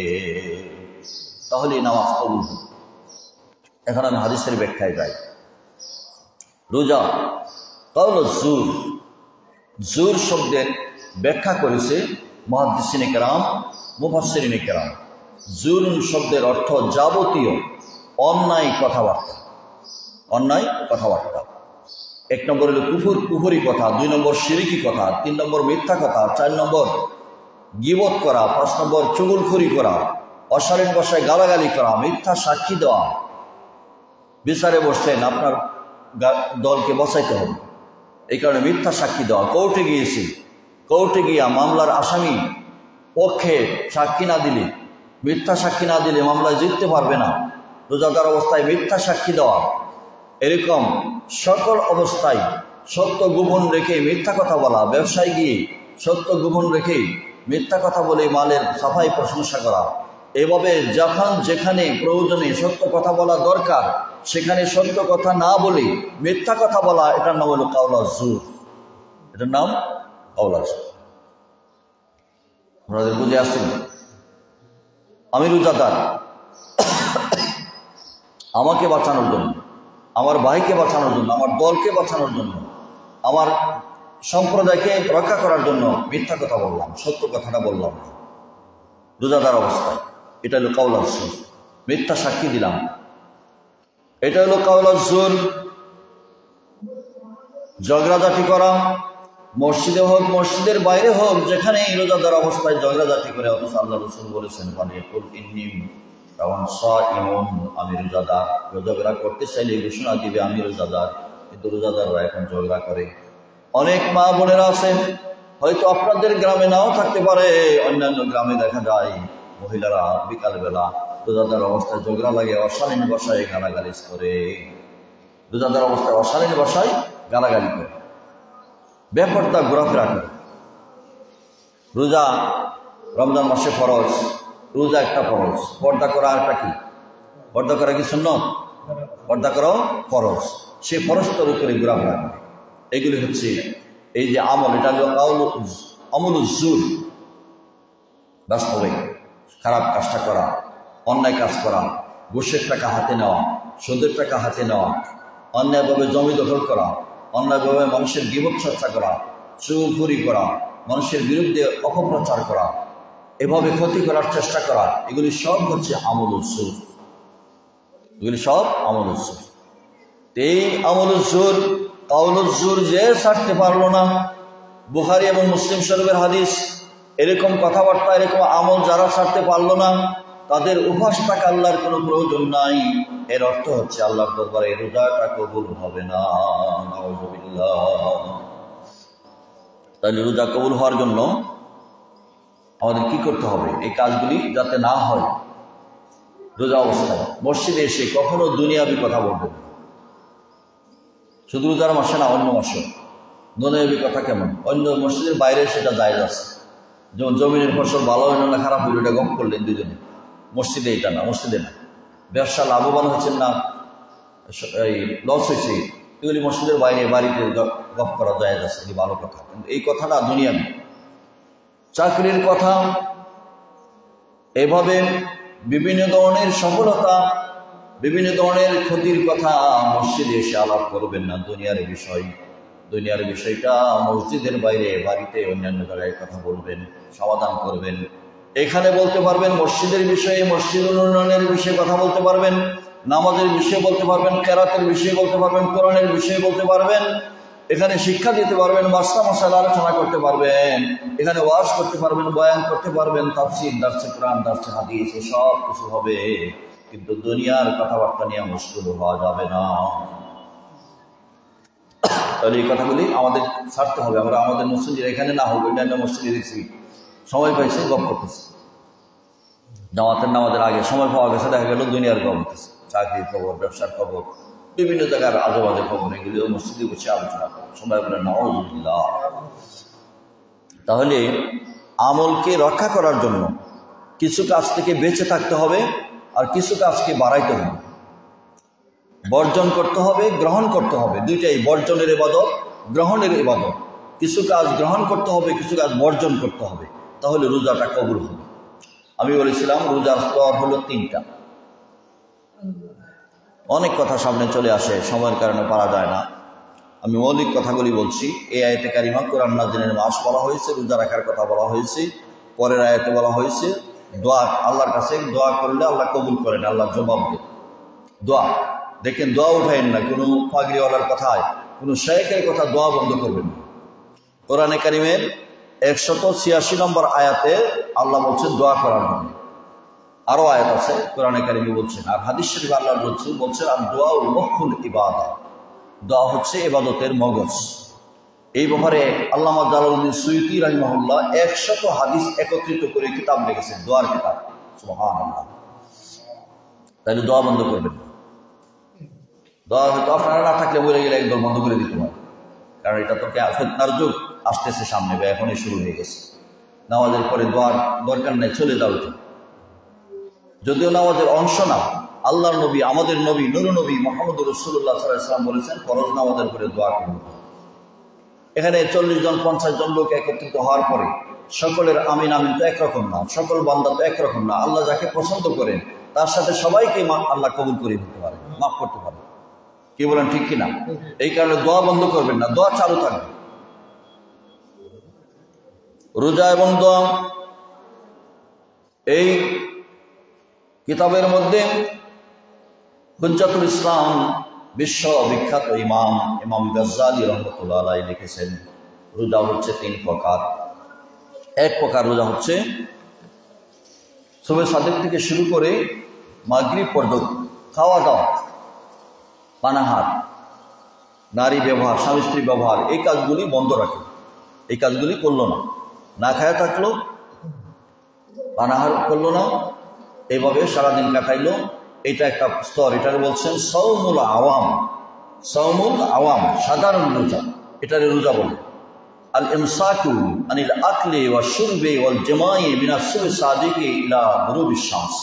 তাহলে নামাজ কবুল হবে। এখন আমি হাদিসের ব্যাখ্যায় যাই। রোজা কাউলুজ জুর, জুর শব্দের ব্যাখ্যা করেছে মুহাদ্দিসিনে কেরাম, মুফাসসিরিনে কেরাম। জুর শব্দের অর্থ যাবতীয় অন্যায় কথাবার্তা, অন্যায় কথাবার্তা। 1 নম্বর হলো কুফরি কথা, 2 নম্বর শিরকি কথা, 3 নম্বর মিথ্যা কথা, 4 নম্বর গীবত করা, 5 নম্বর চুগলখড়ি করা, অশালীন ভাষায় গালাগালি করা, মিথ্যা সাক্ষী দেওয়া। বিচারে বসছেন, আপনার দলকে বসাইতে হবে, এই কারণে মিথ্যা সাক্ষী দেওয়া। কোর্টে গিয়েছি, কোর্টে গিয়া মামলার আসামি পক্ষে সাক্ষী না দিলে মিথ্যা সাক্ষী না দিলে মামলায় জিততে পারবে না। রোজাদার অবস্থায় মিথ্যা সাক্ষী দেওয়া, এরকম সকল অবস্থায় সত্য গোপন রেখে মিথ্যা কথা বলা, ব্যবসায় গিয়ে সত্য গোপন রেখে মিথ্যা কথা বলে মালের সাফাই প্রশংসা করা, এভাবে যখন যেখানে প্রয়োজনে সত্য কথা বলা দরকার সেখানে সত্য কথা না বলে মিথ্যা কথা বলা, এটার নাম হলো কাওলা জুর। এটার নাম কাওলা জুর। আপনাদের বুঝে আসছেন? আমি রোজাদার, আমাকে বাঁচানোর জন্য, আমার ভাইকে বাঁচানোর জন্য, আমার দলকে বাঁচানোর জন্য, আমার সম্প্রদায়কে রক্ষা করার জন্য মিথ্যা কথা বললাম, সত্য কথাটা বললাম না রোজাদার অবস্থায়। এটা হলো কাওলা জুর, মিথ্যা সাক্ষী দিলাম, এটা হলো কাওলা জুর। ঝগড়াঝাটি করা, মসজিদে হোক মসজিদের বাইরে হোক, যেখানে রোজাদার অবস্থায় ঝগড়াঝাটি করে, অথচ আল্লাহ রাসূল বলেছেন আমি রোজাদার। ঝগড়া করতে চাইলে ঘোষণা দিবে আমি রোজাদার, কিন্তু রোজাদাররা এখন ঝগড়া করে। অনেক মা বোনেরা আছেন, হয়তো আপনাদের গ্রামে নাও থাকতে পারে, অন্যান্য গ্রামে দেখা যায় মহিলারা বিকালবেলা রোজাদার অবস্থায় ঝগড়া লাগে, অশালীন ভাষায় গালাগালি করে। রোজাদার অবস্থায় অশালীন ভাষায় গালাগালি করে, বেপরদা ঘোরাফেরা করে। রোজা রমজান মাসে ফরজ, রোজা একটা ফরজ, পর্দা করা আরেকটা কি? পর্দা করা কি সুন্নাত? পর্দা করা ফরজ। সে ফরজটার উপরে ঘোরাফেরা করে। এগুলি হচ্ছে এই যে আমল, এটা হলো আমলুজ জুর। বাস্তবে খারাপ কাজটা করা, অন্যায় কাজ করা, ঘুষের টাকা হাতে নেওয়া, সুদের টাকা হাতে নেওয়া, অন্যায়ভাবে জমি দখল করা, অন্যায়ভাবে মানুষের গীবত চর্চা করা, চুরি করা, মানুষের বিরুদ্ধে অপপ্রচার করা, এভাবে ক্ষতি করার চেষ্টা করা, এগুলি সব হচ্ছে আমলুজ জুর। এগুলি সব আমলুজ জুর। এই আমলুজ জুর, কাওলুজ জুর যে ছাড়তে পারলো না, বুখারী এবং মুসলিম শরীফের হাদিস, এরকম কথাবার্তা, এরকম আমল যারা ছাড়তে পারলো না, তাদের উপাস থাকা আল্লাহর কোনো প্রয়োজন নাই। এর অর্থ হচ্ছে আল্লাহর দরবারে রোজাটা কবুল হবে না। নাউযুবিল্লাহ। তাহলে রোজা কবুল হওয়ার জন্য আমাদের কি করতে হবে? এই কাজগুলি যাতে না হয়। রোজা অবস্থায় মসজিদে এসে কখনো দুনিয়াবি কথা বলবেন না। শুধু রোজার মাসে না, অন্য মাসে দুনিয়াবি কথা কেমন? অন্য মসজিদের বাইরে সেটা জায়েজ আছে। যেমন জমিনের ফসল ভালো হইল না খারাপ হইল, এটা গপ করলেন দুজনে। মসজিদে এটা না, মসজিদে না। ব্যবসা লাভবান হচ্ছেন না, এই লস হয়েছে, এগুলি মসজিদের বাইরে বাড়িতে গপ করা জায়েজ আছে, এই ভালো কথা। কিন্তু এই কথাটা দুনিয়াবি। চাকরির কথা, এভাবে বিভিন্ন ধরনের সফলতা, বিভিন্ন ধরনের ক্ষতির কথা মসজিদে এসে আলাপ করবেন না। দুনিয়ার বিষয়, দুনিয়ার বিষয়টা মসজিদের বাইরে বাড়িতে অন্যান্য জায়গায় কথা বলবেন, সমাধান করবেন। এখানে বলতে পারবেন মসজিদের বিষয়ে, মসজিদ উন্নয়নের বিষয়ে কথা বলতে পারবেন, নামাজের বিষয়ে বলতে পারবেন, কেরাতের বিষয়ে বলতে পারবেন, কোরআনের বিষয়ে বলতে পারবেন, এখানে শিক্ষা দিতে পারবেন, মাসলা মাসাইল আলোচনা করতে পারবেন, এখানে ওয়াজ করতে পারবেন, বয়ান করতে পারবেন, তাফসীর, দার্সে কোরআন, দার্সে হাদিস, সব কিছু হবে। কিন্তু দুনিয়ার কথাবার্তা নিয়ে মুশকিল হওয়া যাবে না। তাহলে এই কথাগুলি আমাদের ছাড়তে হবে। আমরা আমাদের মসজিদের এখানে না হোক, অন্যান্য মসজিদে দেখছি সময় পাইছে গপ করতেছে, জামাতের নামাজের আগে সময় পাওয়া গেছে, দেখা গেল দুনিয়ার গপ করতেছে, চাকরির খবর, ব্যবসার খবর, বিভিন্ন জায়গার আজেবাজে খবর, এগুলিও মসজিদে বসে আলোচনা করে, সময় বলে নাউযুবিল্লাহ। তাহলে আমলকে রক্ষা করার জন্য কিছু কাজ থেকে বেঁচে থাকতে হবে, আর কিছু কাজকে বাড়াইতে হবে, বর্জন করতে হবে, গ্রহণ করতে হবে। দুইটাই, বর্জনের ইবাদত, গ্রহণের ইবাদত। কিছু কাজ গ্রহণ করতে হবে, কিছু কাজ বর্জন করতে হবে, তাহলে রোজাটা কবুল হবে। আমি বলেছিলাম রোজার স্তর হলো 3টা। অনেক কথা সামনে চলে আসে, সময়ের কারণে পারা যায় না। আমি মৌলিক কথাগুলি বলছি। এই আয়াতে কারিমা কোরআন নাযিলের মাস বলা হয়েছে, রোজা রাখার কথা বলা হয়েছে। পরের আয়াতে বলা হয়েছে দোয়া, আল্লাহর কাছে দোয়া করলে আল্লাহ কবুল করেন, আল্লাহ জবাব দেন। দোয়া দেখেন, দোয়া উঠাইন না, কোনো পাগড়িওয়ালার কথায়, কোনো শেখের কথা দোয়া বন্ধ করবেন না। কোরআনে কারিমের 186 নম্বর আয়াতে আল্লাহ বলছেন দোয়া করার জন্য। আরো আয়াত আছে কোরআনে কারিমে বলছেন, আর হাদিস শরীফে আল্লাহ বলছেন আর দোয়া মুখুল ইবাদত, দোয়া হচ্ছে ইবাদতের মগজ। এই ব্যাপারে আল্লামা জালালউদ্দিন সুয়ুতী রাহিমাহুল্লাহ 100 হাদিস একত্রিত করে কিতাব লিখেছেন, দোয়ার কিতাব। সুবহানাল্লাহ। তাহলে দোয়া বন্ধ করবেন না। দোয়া হয়তো আপনারা না থাকলে বলে গেলে একদম বন্ধ করে দিতে পারে, কারণ এটা তো ফিতনার যুগ আসতেছে সামনে, বা এখনই শুরু হয়ে গেছে। নামাজের পরে দোয়ার দরকার নেই, চলে যাও। যদিও নামাজের অংশ না, আল্লাহর নবী, আমাদের নবী, নূর নবী মুহাম্মদ রাসূলুল্লাহ সাল্লাল্লাহু আলাইহি ওয়াসাল্লাম বলেছেন ফরজ নামাজের পরে দোয়া করুন। এখানে 40 জন 50 জন লোক একত্রিত হওয়ার পরে সকলের আমিন আমিন তো একরকম না, সকল বান্দা তো একরকম না। আল্লাহ যাকে পছন্দ করেন তার সাথে সবাইকে আল্লাহ কবুল করে দিতে পারে, মাফ করতে পারে। কি বলেন, ঠিক কিনা? এই কারণে দোয়া বন্ধ করবেন না, দোয়া চালু থাকবে। রোজা এবং দোয়া, এই কিতাবের মধ্যে হুজ্জাতুল ইসলাম বিশ্ব বিখ্যাত ইমাম গাজ্জালী রাহমাতুল্লাহ আলাইহি লিখেছেন, রোজা হচ্ছে 3 প্রকার। এক প্রকার রোজা হচ্ছে সুবহে সাদেক থেকে শুরু করে মাগরিব পর্যন্ত খাওয়া দাওয়া, পানাহার, নারী ব্যবহার, স্বামী স্ত্রী ব্যবহার, এই কাজগুলি বন্ধ রাখে। এই কাজগুলি করলো না, না খায়া থাকলো, পানাহার করলো না, এইভাবে সারাদিন কাটাইলো। এটা একটা স্তর, এটারে বলছেন সাওমুল আওয়াম। সাওমুল আওয়াম সাধারণ রোজা, এটারে রোজা বলে। আল ইমসাকু আনিল আকলি ওয়া শুরবি ওয়াল জামাই মিনাস সুবহি সাদিকি ইলা গুরুবিশ শামস।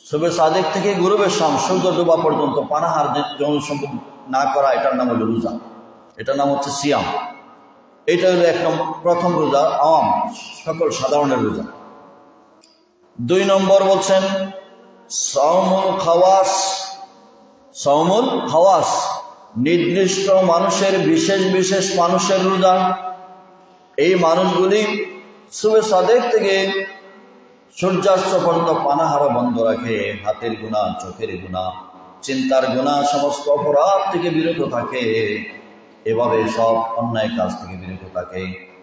সুবহে সাদিক থেকে গুরুবের শাম, সূর্য ডোবা পর্যন্ত পানাহার, যৌন সম্পর্ক না করা, এটার নাম হলো রোজা। এটার নাম হচ্ছে সিয়াম। এটা হলো প্রথম রোজা, আওয়াম, সকল সাধারণের রোজা। 2 নম্বর বলছেন সাওমুল খাওয়াস। সাওমুল খাওয়াস নির্দিষ্ট মানুষের, বিশেষ বিশেষ মানুষের রোজা। এই মানুষগুলি সুবহে সাদেক থেকে সূর্যাস্ত পর্যন্ত পানাহার বন্ধ রাখে, হাতের গুনাহ, চোখের গুনাহ, চিন্তার গুনাহ, সমস্ত অপরাধ থেকে বিরত থাকে, এভাবে সব অন্যায় কাজ থেকে বিরত থাকে,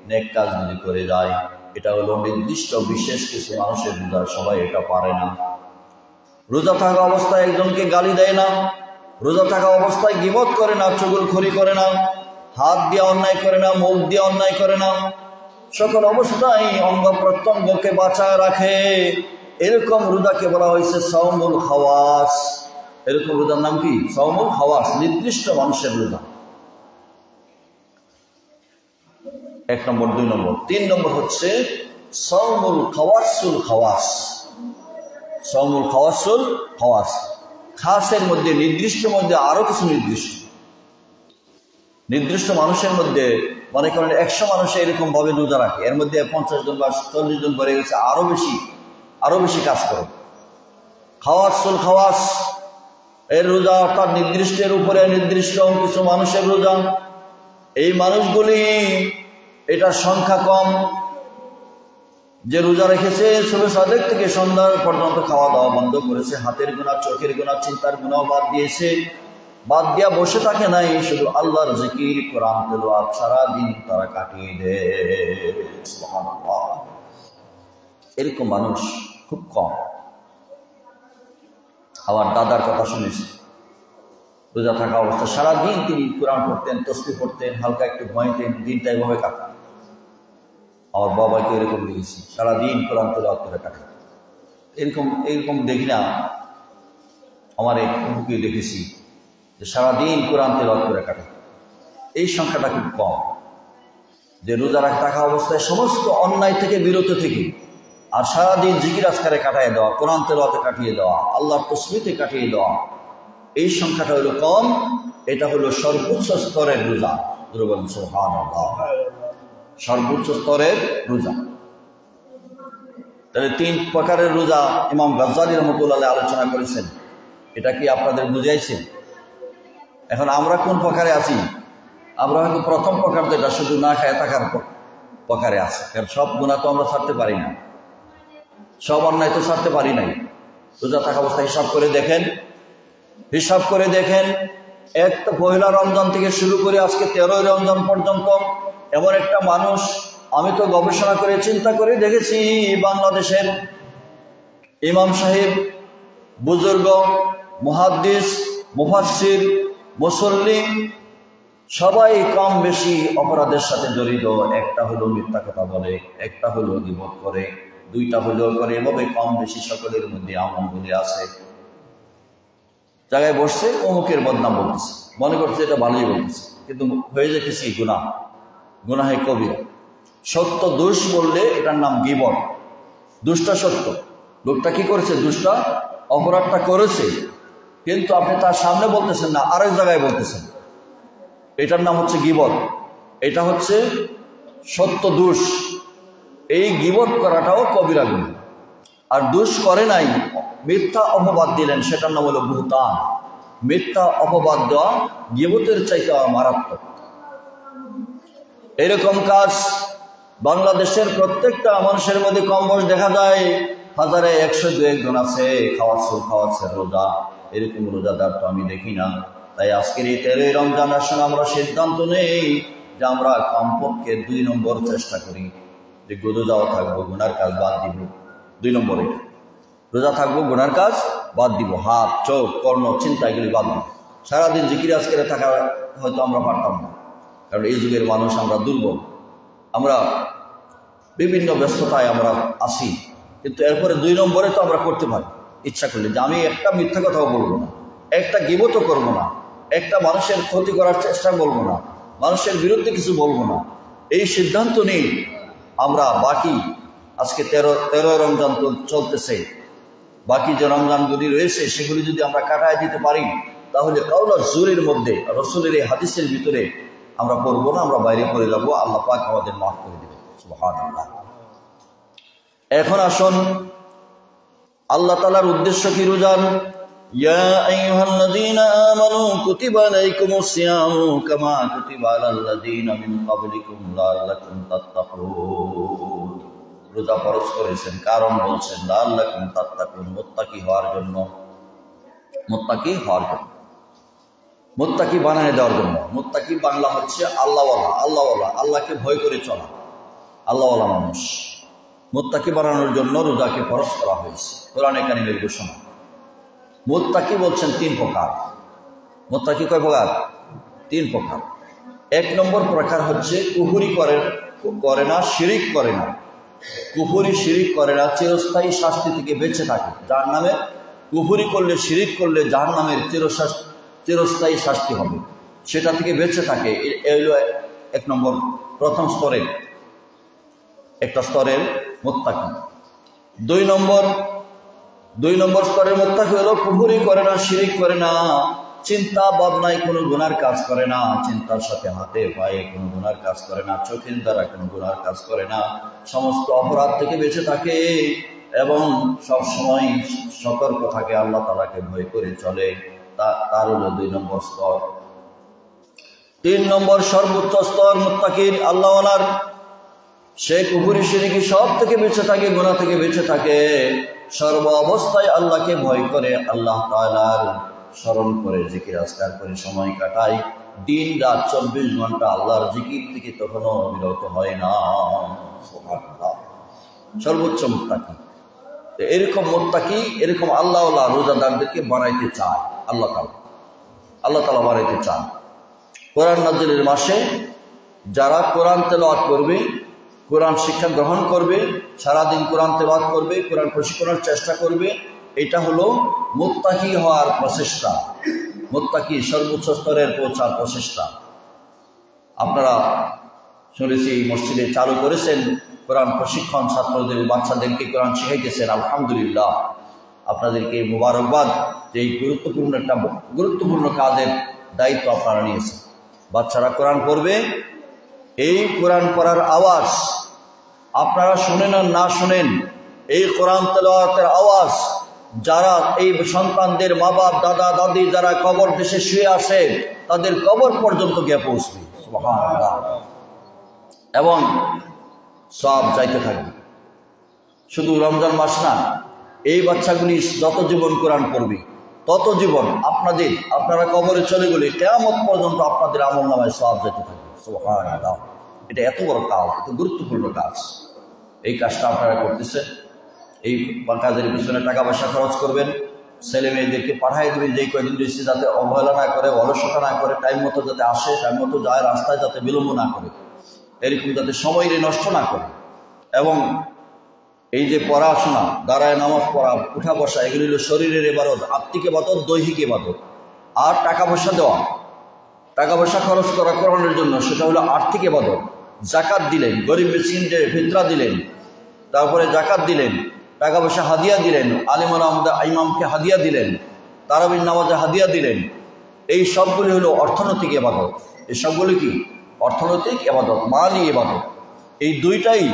নেক কাজগুলি করে যায়। এটা হলো নির্দিষ্ট বিশেষ কিছু মানুষের রোজা, সবাই এটা পারে না। রোজা থাকা অবস্থায় একজনকে গালি দেয় না, রোজা থাকা অবস্থায় গীবত করে না, চুগলখড়ি করে না, হাত দিয়ে অন্যায় করে না, মুখ দিয়ে অন্যায় করে না, সকল অবস্থায় অঙ্গ প্রত্যঙ্গকে বাঁচায় রাখে। এরকম রোজাকে বলা হয়েছে সাওমুল খাওয়াস। এরকম রোজার নাম কি? সাওমুল খাওয়াস, নির্দিষ্ট মানুষের রোজা। 1 নম্বর। 2 নম্বর। 3 নম্বর হচ্ছে সাওমুল খাওয়াসুল খাওয়াস। সাওমুল খাওয়াসুল খাওয়াস, খাসের মধ্যে, নির্দিষ্ট মধ্যে আরো কিছু নির্দিষ্ট মানুষের মধ্যে, মনে করেন 100 মানুষ এরকম ভাবে রোজা রাখে, এর মধ্যে 50 জন বা 40 জন বেড়ে গেছে, আরো বেশি কাজ করে। খাওয়াসুল খাওয়াস এর রোজা, অর্থাৎ নির্দিষ্টের উপরে নির্দিষ্ট কিছু মানুষের রোজা। এই মানুষগুলি, এটার সংখ্যা কম, যে রোজা রেখেছে সুবহে সাদেক থেকে সন্ধ্যা পর্যন্ত খাওয়া দাওয়া বন্ধ করেছে, হাতের গুনাহ, চোখের গুনাহ, চিন্তার গুনাহ বাদ দিয়েছে, বাদ দিয়া বসে থাকে নাই, শুধু আল্লাহর জিকির, কোরআন তেলাওয়াত সারাদিন তারা কাটিয়ে দেয়। সুবহানাল্লাহ। এরকম মানুষ খুব কম। আমার দাদার কথা শুনেছি, রোজা থাকা অবস্থা সারাদিন তিনি কোরআন পড়তেন, তসবিহ পড়তেন, হালকা একটু ঘুমাইতেন, দিনটা এভাবে কাটান। আমার বাবাকে এরকম দেখেছি, সারাদিন কোরআন তেলাওয়াত করে কাটে। এরকম দেখি না, আমার এক বন্ধুকে দেখেছি যে সারাদিন কোরআন তেলাওয়াত করে কাটে। এই সংখ্যাটা খুব কম, যে রোজা থাকা অবস্থায় সমস্ত অন্যায় থেকে বিরত থেকে আর সারাদিন জিকির আজকারে কাটিয়ে দেওয়া, কোরআন তেলাওয়াতে কাটিয়ে দেওয়া, আল্লাহর তসবিহে কাটিয়ে দেওয়া, এই সংখ্যাটা হলো কম। এটা হলো সর্বোচ্চ স্তরের রোজা। সুবহানাল্লাহ, সর্বোচ্চ স্তরের রোজা। তাহলে 3 প্রকারের রোজা ইমাম গাজ্জালী রাহমাতুল্লাহ আলাইহি আলোচনা করেছেন। এটা কি আপনাদের বুঝাইছে? এখন আমরা কোন প্রকারে আছি? আমরা হয়তো প্রথম প্রকার, যেটা শুধু না খায় থাকার প্রকারে আছে। কারণ সব গুনাহ তো আমরা ছাড়তে পারি না, সব অন্যায় তো ছাড়তে পারি নাই। রোজা থাকা অবস্থায় হিসাব করে দেখেন, এক পহেলা রমজান থেকে শুরু করে আজকে 13ই রমজান পর্যন্ত এমন একটা মানুষ, আমি তো গবেষণা করে চিন্তা করে দেখেছি, বাংলাদেশের ইমাম সাহেব, বুজুর্গ, মুহাদ্দিস, মুফাসসির, মুসল্লি সবাই কম বেশি অপরাধের সাথে জড়িত। একটা হলো মিথ্যা কথা বলে, একটা হলো গীবত করে, 2টা হলেও করে, এভাবে কম বেশি সকলের মধ্যে আমল বলে আছে। জায়গায় বসছে, অমুকের বদনাম বলতেছে, মনে করছে এটা ভালোই বলতেছে, কিন্তু হয়ে যেতেছি গুনাহ, গুনাহে কবিরা। সত্য দোষ বললে এটার নাম গীবত। দুষ্টা সত্য, লোকটা কি করেছে, দুষ্টা অপরাধটা করেছে, কিন্তু আপনি তার সামনে বলতেছেন না, আরেক জায়গায় বলতেছেন, এটার নাম হচ্ছে গীবত। এটা হচ্ছে সত্য দোষ। এই গীবত করাটাও কবিরা গুনাহ। আর দোষ করে নাই, মিথ্যা অপবাদ দিলেন, সেটার নাম হলো বুহতান। মিথ্যা অপবাদ দেওয়া গীবতের চাইতে মারাত্মক। এরকম কাজ বাংলাদেশের প্রত্যেকটা মানুষের মধ্যে কম বেশি দেখা যায়। 1000-এ 100-2 জন আছে খাওয়াচ্ছে রোজা, এরকম রোজাদার তো আমি দেখি না। তাই আজকের এই 13ই রমজান আসলে আমরা সিদ্ধান্ত নেই যে আমরা কমপক্ষে 2 নম্বর চেষ্টা করি যে রোজাও থাকবো, গুনার কাজ বাদ দিব। 2 নম্বরে রোজা থাকবো, গুনার কাজ বাদ দিব, হাত চোখ কর্ণ চিন্তা এগুলি বাদ দিব। সারাদিন জিকির আজকের থাকা হয়তো আমরা পারতাম না, কারণ এই যুগের মানুষ আমরা দুর্বল, আমরা বিভিন্ন ব্যস্ততায় আমরা আসি। কিন্তু এরপরে 2 নম্বরে তো আমরা করতে পারি ইচ্ছা করলে, যে আমি একটা মিথ্যা কথাও বলবো না, একটা গীবতও করবো না, একটা মানুষের ক্ষতি করার চেষ্টা বলবো না, মানুষের বিরুদ্ধে কিছু বলবো না। এই সিদ্ধান্ত নিয়ে আমরা বাকি আজকে 13 রমজান চলতেছে, বাকি যে রমজানগুলি রয়েছে সেগুলি যদি আমরা কাটায় দিতে পারি, তাহলে কাউলা জোরের মধ্যে রসুলের এই হাদিসের ভিতরে আমরা পড়বো না, আমরা বাইরে পড়ে যাবো। আল্লাহ পাক আমাদের মাফ করে দেবে, সুবহানাল্লাহ। এখন আসুন, আল্লাহ তাআলার উদ্দেশ্য কি রোজার? ইয়া আইয়ুহাল্লাযীনা আমানু কুতিবা আলাইকুমুস সিয়ামু কামা কুতিবা আলাল্লাযীনা মিন ক্বাবলিকুম লাআল্লাকুম তাত্তাকুন। রোজা ফরজ করেছেন, কারণ বলছেন লাআল্লাকুম তাত্তাকুন, মুত্তাকি হওয়ার জন্য, মুত্তাকি হওয়ার জন্য, মুত্তাকি বানায় দেওয়ার জন্য। মুত্তাকি বাংলা হচ্ছে আল্লাহওয়ালা, আল্লাহওয়ালা, আল্লাহকে ভয় করে চলা, আল্লাহওয়ালা মানুষ। মুত্তাকি বানানোর জন্য রোজাকে ফরজ করা হয়েছে, কোরআনে কারীমের ঘোষণা। মুত্তাকি বলছেন 3 প্রকার। মুত্তাকি কয় প্রকার? 3 প্রকার। 1 নম্বর প্রকার হচ্ছে কুফরি করে না, শিরিক করে না। কুফরি শিরিক করে না, চিরস্থায়ী শাস্তি থেকে বেঁচে থাকে। জাহান্নামে কুফরি করলে, শিরিক করলে জাহান্নামের চিরস্থায়ী শাস্তি হবে, সেটা থেকে বেঁচে থাকে। এই হলো 1 নম্বর, প্রথম স্তরের একটা স্তরের মুত্তাকি। 2 নম্বর স্তরের মুত্তাকি হলো কুফরি করে না, শিরিক করে না, চিন্তা ভাবনায় কোনো গুনার কাজ করে না, চিন্তার সাথে হাতে পায়ে কোনো গুনার কাজ করে না, চোখের দ্বারা কোনো গুনার কাজ করে না, সমস্ত অপরাধ থেকে বেঁচে থাকে এবং সব সময় সতর্ক থাকে, আল্লাহ তাআলাকে ভয় করে চলে। তার হলো 2 নম্বর স্তর। 3 নম্বর সর্বোচ্চ স্তর মুত্তাকির, আল্লাহওয়ালার, সে কুফরি শিরকি সব থেকে বেঁচে থাকে, গুনাহ থেকে বেঁচে থাকে, সর্ব অবস্থায় আল্লাহকে ভয় করে, আল্লাহ তাআলার স্মরণ করে, জিকির আজকার করে সময় কাটায়। দিন রাত 24 ঘন্টা আল্লাহর জিকির থেকে তখনও বিরত হয় না। সুবহানাল্লাহ, সর্বোচ্চ মুত্তাকি। এরকম মুত্তাকি, এরকম আল্লাহওয়ালা রোজাদারদেরকে বানাইতে চায় আল্লাহ তাআলা বানাইতে চান। কোরআন নাজিলের মাসে যারা কোরআন তেলাওয়াত করবে, কোরআন শিক্ষা গ্রহণ করবে, সারাদিন কোরআন তেলাওয়াত করবে, কোরআন প্রশিক্ষণের চেষ্টা করবে, এটা হলো মুত্তাকি হওয়ার প্রচেষ্টা, মুত্তাকি সর্বোচ্চ স্তরের পৌঁছার প্রচেষ্টা। আপনারা শুনেছি মসজিদে চালু করেছেন কোরআন প্রশিক্ষণ, ছাত্রদের বাচ্চাদেরকে কোরআন শিখাইতেছেন, আলহামদুলিল্লাহ। আপনাদেরকে মুবারকবাদ যে এই গুরুত্বপূর্ণ কাজের দায়িত্ব আপনারা নিয়েছেন। বাচ্চারা কোরআন পড়বে, এই কোরআন পড়ার আওয়াজ আপনারা শুনেন আর না শুনেন, এই কোরআন তেলাওয়াতের আওয়াজ যারা এই সন্তানদের মা বাপ দাদা দাদি যারা কবর দেশে শুয়ে আছে তাদের কবর পর্যন্ত গিয়ে পৌঁছবে, সুবহানাল্লাহ, এবং সব যাইতে থাকবে। শুধু রমজান মাস না, এই বাচ্চাগুলি যত জীবন কোরআন পড়বে তত জীবন আপনারা কবরে চলে গেলে কিয়ামত পর্যন্ত আপনাদের আমলনামায় সওয়াব যেতে থাকবে, সুবহানাল্লাহ। এটা এত বড় কাজ, এত গুরুত্বপূর্ণ কাজ, এই কাজটা আপনারা করতেছেন। এই কাজের পিছনে টাকা পয়সা খরচ করবেন, ছেলে মেয়েদেরকে পাঠাই দেবেন, যেই কয়েকদিন রয়েছে যাতে অবহেলা না করে, অলসতা না করে, টাইম মতো যাতে আসে, টাইম মতো যায়, রাস্তায় যাতে বিলম্ব না করে, এরকম যাতে সময় নষ্ট না করে। এবং এই যে পড়াশোনা, দাঁড়ায় নামাজ পড়া, উঠা বসা, এগুলি হলো শরীরের ইবাদত, আত্মিক ইবাদত, দৈহিক ইবাদত। আর টাকা পয়সা দেওয়া, টাকা পয়সা খরচ করানোর জন্য, সেটা হলো আর্থিক ইবাদত। জাকাত দিলেন, গরিব মিসকিনদের ফিতরা দিলেন, তারপরে জাকাত দিলেন, টাকা পয়সা হাদিয়া দিলেন, আলিমুল ইমামকে হাদিয়া দিলেন, তারাবির নামাজে হাদিয়া দিলেন। এই সবগুলি হলো অর্থনৈতিক ইবাদত। এই সবগুলি কি? অর্থনৈতিক ইবাদত, মালি ইবাদত। এই দুইটাই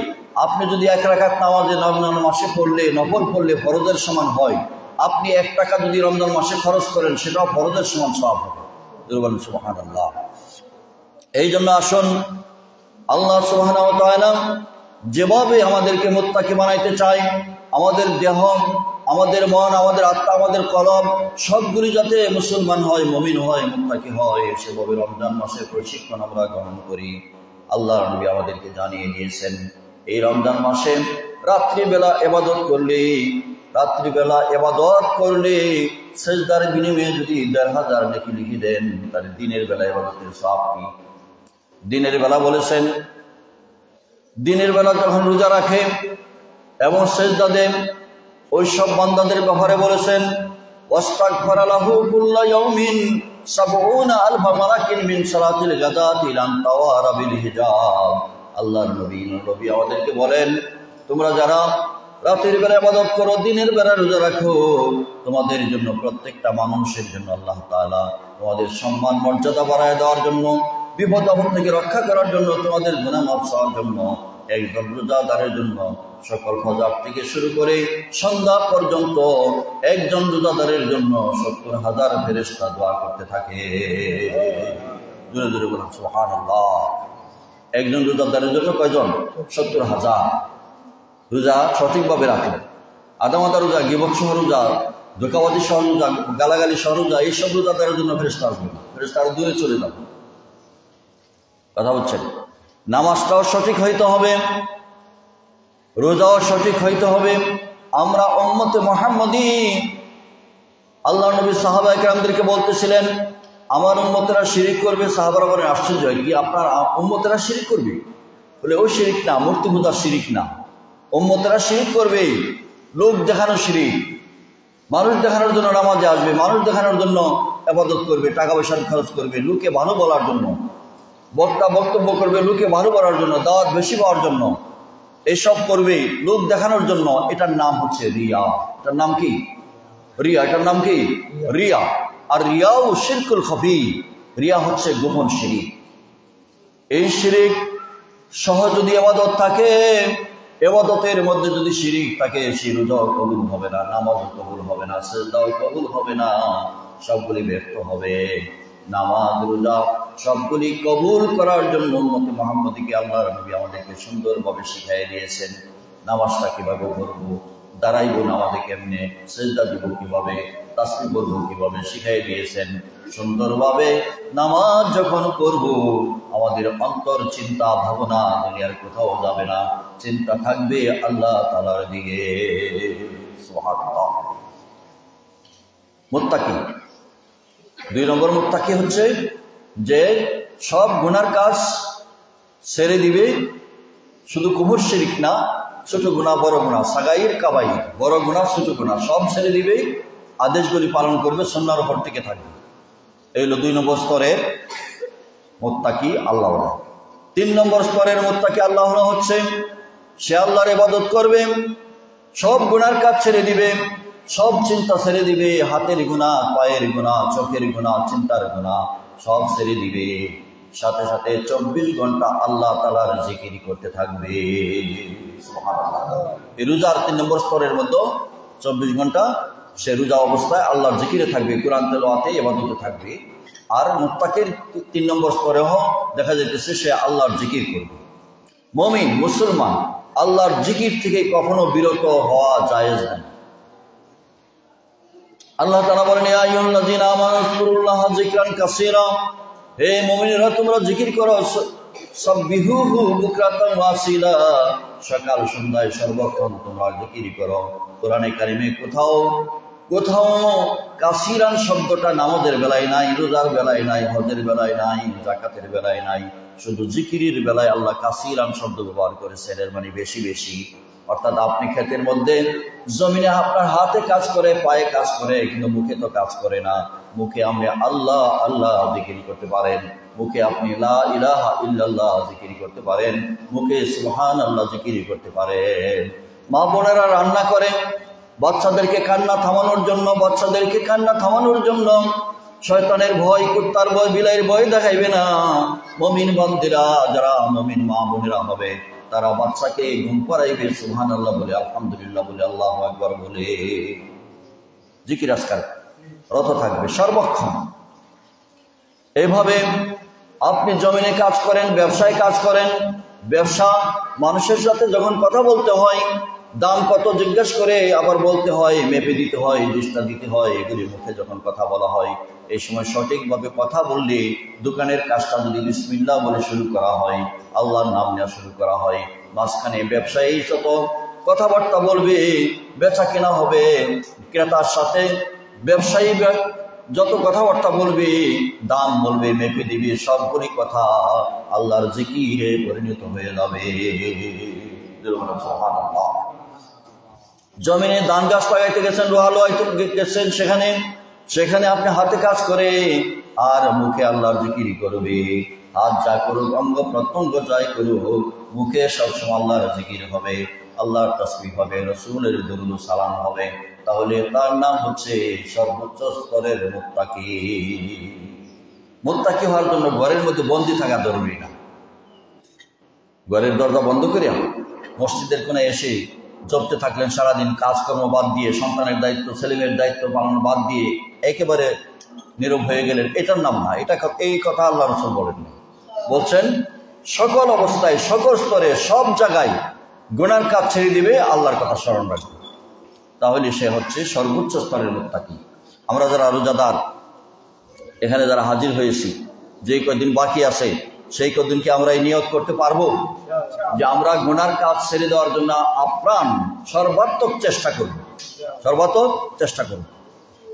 আপনি যদি 1 রাকাত নামাজে রমজান মাসে পড়লে, নফল পড়লে ফরজের সমান হয়। আপনি 1 টাকা যদি রমজান মাসে খরচ করেন, সেটাও ফরজের সমান সওয়াব হবে। সুবহানাল্লাহ। এই জন্য আসুন, আল্লাহ সুবহানাহু ওয়া তাআলা যেভাবে আমাদেরকে মুত্তাকি বানাইতে চায়, আমাদের দেহ, আমাদের মন, আমাদের আত্মা, আমাদের কলব সবগুলি যাতে মুসলমান হয়, মুমিন হয়, মুত্তাকি হয়, সেভাবে রমজান মাসের প্রশিক্ষণ আমরা গ্রহণ করি। আল্লাহর নবী আমাদেরকে জানিয়ে দিয়েছেন, এই রমজান মাসে রাত্রিবেলা ইবাদত করলে সেজদার বিনিময়ে যদি ১,৫০০ নেকি লিখে দেন, তাহলে দিনের বেলা ইবাদতের সওয়াব কি? দিনের বেলা বলেছেন, দিনের বেলা যখন রোজা রাখে এবং সেজদা দেন, ওই সব বান্দাদের ব্যাপারে বলেছেন, ওয়াস্তাগফারা লাহু কুল্লা ইয়াউমিন ৭০,০০০ মালাকিন মিন সালাতিল গাদাতি লান তাওয়ারা বিল হিজাব। আল্লাহর নবী আমাদেরকে বলেন, তোমরা যারা রাতের বেলা ইবাদত করো, দিনের বেলা রোজা রাখো, তোমাদের জন্য, প্রত্যেকটা মানুষের জন্য আল্লাহ তাআলা তোমাদের সম্মান মর্যাদা বাড়ায় দেওয়ার জন্য, বিপদ আপদ থেকে রক্ষা করার জন্য, তোমাদের গুনাহ মাফ হওয়ার জন্য, একজন রোজাদারের জন্য সকল ফজর থেকে শুরু করে সন্ধ্যা পর্যন্ত একজন রোজাদারের জন্য ৭০,০০০ ফেরেশতা দোয়া করতে থাকে। জোরে জোরে বলুন সুবহানাল্লাহ। একজন রোজাদারের জন্য কয়জন? ৭০,০০০। রোজা সঠিকভাবে রাখলে, আদামাদা রোজা, গীবত সহ রোজা, ধোঁকাবাজি সহ রোজা, গালাগালি সহ রোজা, এইসব রোজাদারের জন্য ফেরেশতা আসবে না, ফেরেশতা আরো দূরে চলে যাবে। কথা হচ্ছে, নামাজটাও সঠিক হইতে হবে, রোজাও সঠিক হইতে হবে। আমরা উম্মতে মুহাম্মদী, আল্লাহ নবী সাহাবায়ে কেরামদেরকে বলতেছিলেন, আমার উম্মতেরা শিরিক করবে। সাহাবারা বলেন, আশ্চর্য, কি আপনার উম্মতেরা শিরিক করবে? বলে, ওই শিরিক না, মূর্তি পূজার শিরিক না, উম্মতেরা শিরিক করবে, লোক দেখানো শিরিক। মানুষ দেখানোর জন্য নামাজে আসবে, মানুষ দেখানোর জন্য ইবাদত করবে, টাকা পয়সা খরচ করবে, লোকে ভালো বলার জন্য, বক্তব্য করবে লোকে ভালো বলার জন্য, দাওয়াত বেশি পাওয়ার জন্য, এসব করবে লোক দেখানোর জন্য। এটার নাম হচ্ছে রিয়া। এটার নাম কি? রিয়া। এটার নাম কি? রিয়া। আর রিয়াও শিরকুল খফি, রিয়া হচ্ছে গোপন শিরিক। এই শিরিক সহ যদি ইবাদত থাকে, ইবাদতের মধ্যে যদি শিরিক থাকে, সেই রোজাও কবুল হবে না, নামাজও কবুল হবে না, সিজদাও কবুল হবে না, সবগুলি ব্যর্থ হবে। নামাজ, রোজা সবগুলি কবুল করার জন্য উম্মতে মুহাম্মদীকে আল্লাহর নবী আমাদেরকে সুন্দরভাবে শিখিয়ে দিয়েছেন। নামাজটা কিভাবে করবো, দাঁড়াইবো নামাজে কেমনে, সিজদা দিব কিভাবে, তাসবিহ করব কিভাবে শিখিয়ে দিয়েছেন সুন্দরভাবে। নামাজ যখন করব, আমাদের অন্তর চিন্তা ভাবনা দুনিয়ার কোথাও যাবে না, চিন্তা থাকবে আল্লাহ তাআলার দিকে। সুবহানাল্লাহ। মুত্তাকি, 2 নম্বর মুত্তাকি হচ্ছে যে সব গুনার কাজ ছেড়ে দিবে, শুধু কুফর শিরিক না, ছোট গুনাহ, বড় গুনাহ, সাগাইর কাবাইর, বড় গুনাহ, ছোট গুনাহ সব ছেড়ে দিবে, আদেশগুলি পালন করবে, সুন্নাহর উপর টিকে থাকবে। এই হলো 2 নম্বর স্তরের মুত্তাকি আল্লাহ। 3 নম্বর স্তরের মুত্তাকি আল্লাহ হচ্ছে সে আল্লাহর ইবাদত করবে, সব গুনার কাজ ছেড়ে দিবে, সব চিন্তা ছেড়ে দিবে, হাতের গুনাহ, পায়ের গুনাহ, চোখের গুনাহ, চিন্তার গুনাহ সব ছেড়ে দিবে, সাথে সাথে 24 ঘন্টা আল্লাহ তাআলার জিকির করতে থাকবে। সুবহানাল্লাহ। এই রোজার 3 নম্বর স্তরের মধ্যে 24 ঘন্টা সে রোজা অবস্থায় আল্লাহর জিকিরে থাকবে, কোরআন তেলাওয়াতে, ইবাদতে থাকবে। আর মুত্তাকির 3 নম্বর স্তরেও দেখা যাইতেছে সে আল্লাহর জিকির করবে। মুমিন, মুসলমান আল্লাহর জিকির থেকে কখনো বিরত হওয়া জায়েজ নয়। আল্লাহ তাআলা বলেন, ইয়া আইয়ুহাল্লাযীনা আমানু যকুরুল্লাহা যিকরান কাসীরা, হে মুমিনেরা তোমরা জিকির করো, সাব্বিহুহু বুকরাতান ওয়া আসীলা, সকাল সন্ধ্যায় সর্বক্ষণ তোমরা জিকির করো। কোরআনে কারিমে কোথাও কাসীরান শব্দটা নামাজের বেলায় নাই, রোজার বেলায় নাই, হজের বেলায় নাই, যাকাতের বেলায় নাই, শুধু জিকিরের বেলায় আল্লাহ কাসীরান শব্দ ব্যবহার করেছেন, এর মানে বেশি বেশি। অর্থাৎ আপনি ক্ষেতের মধ্যে জমিনে আপনার হাতে কাজ করে, পায়ে কাজ করে, কিন্তু মুখে তো কাজ করে না। মুখে আপনি আল্লাহ আল্লাহ জিকির করতে পারেন, মুখে আপনি লা ইলাহা ইল্লাল্লাহ জিকির করতে পারেন, মুখে সুবহানাল্লাহ জিকির করতে পারেন। মা বোনেরা রান্না করে বাচ্চাদেরকে কান্না থামানোর জন্য শয়তানের ভয়, কুত্তার ভয়, বিলাইয়ের ভয় দেখাইবে না। মুমিন বান্দিরা, যারা মুমিন মা বোনেরা হবে, তারা বাচ্চাকে ঘুম পাড়াইবে সুবহানাল্লাহ বলে, আলহামদুলিল্লাহ বলে, আল্লাহু আকবার বলে জিকির আজকার রত থাকবে সর্বক্ষণ। এইভাবে আপনি জমিনে কাজ করেন, ব্যবসায় কাজ করেন। ব্যবসা, মানুষের সাথে যখন কথা বলতে হয়, দাম কত জিজ্ঞেস করে আবার বলতে হয়, মেপে দিতে হয়, দৃষ্টা দিতে হয়। এগুলি মুখে যখন কথা বলা হয়, এই সময় সঠিকভাবে কথা বললে, দোকানের কাজটা যদি বিসমিল্লাহ বলে শুরু করা হয়, আল্লাহর নাম নেওয়া শুরু করা হয়, মাঝখানে ব্যবসায়ী যত কথাবার্তা বলবে, বেচা কেনা হবে, ক্রেতার সাথে ব্যবসায়ী যত কথাবার্তা বলবে, দাম বলবে, মেপে দিবে, সবগুলি কথা আল্লাহর জিকিরে পরিণত হয়ে যাবে। জমিনে ধান গাছ লাগাইতে গেছেন, লোহা লোহাইতে গেছেন, সেখানে আপনি হাতে কাজ করে আর মুখে আল্লাহর জিকির করবে। হাত যা করুক, অঙ্গ প্রত্যঙ্গ যাই করুক, মুখে সবসময় আল্লাহর জিকির হবে, আল্লাহর তাসবিহ হবে, রাসূলের দরুদ ও সালাম হবে। তাহলে তার নাম হচ্ছে সর্বোচ্চ স্তরের মুত্তাকি। মুত্তাকি হওয়ার জন্য ঘরের মধ্যে বন্দী থাকা জরুরি না। ঘরের দরজা বন্ধ করে মসজিদের কোণে এসে জপতে থাকলেন সারাদিন, কাজকর্ম বাদ দিয়ে, সন্তানের দায়িত্ব, ছেলেমেয়ের দায়িত্ব পালন বাদ দিয়ে একেবারে নীরব হয়ে গেলেন, এটার নাম না। এই কথা আল্লাহ রাসূল বলেন না। বলছেন সকল অবস্থায়, সকল স্তরে, সব জায়গায় গুনার কাজ ছেড়ে দিবে, আল্লাহর কথা স্মরণ রাখবে, তাহলে সে হচ্ছে সর্বোচ্চ স্তরের মুত্তাকি। আমরা যারা রোজাদার, এখানে যারা হাজির হয়েছি, যে কদিন বাকি আছে, সেই কদিনকে আমরা এই নিয়ত করতে পারবো যে আমরা গুনার কাজ ছেড়ে দেওয়ার জন্য আপ্রাণ সর্বাত্মক চেষ্টা করব।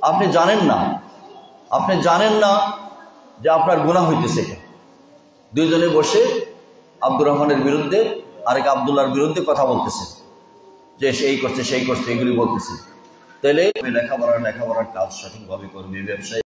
আপনি জানেন না যে আপনার গুনাহ হইতেছে। দুইজনে বসে আব্দুর রহমানের বিরুদ্ধে, আরেক আব্দুল্লাহর বিরুদ্ধে কথা বলতেছে, যে সেই করছে, এগুলি বলতেছে। তাহলে লেখাপড়ার কাজ সঠিকভাবে করবে, ব্যবসায়ী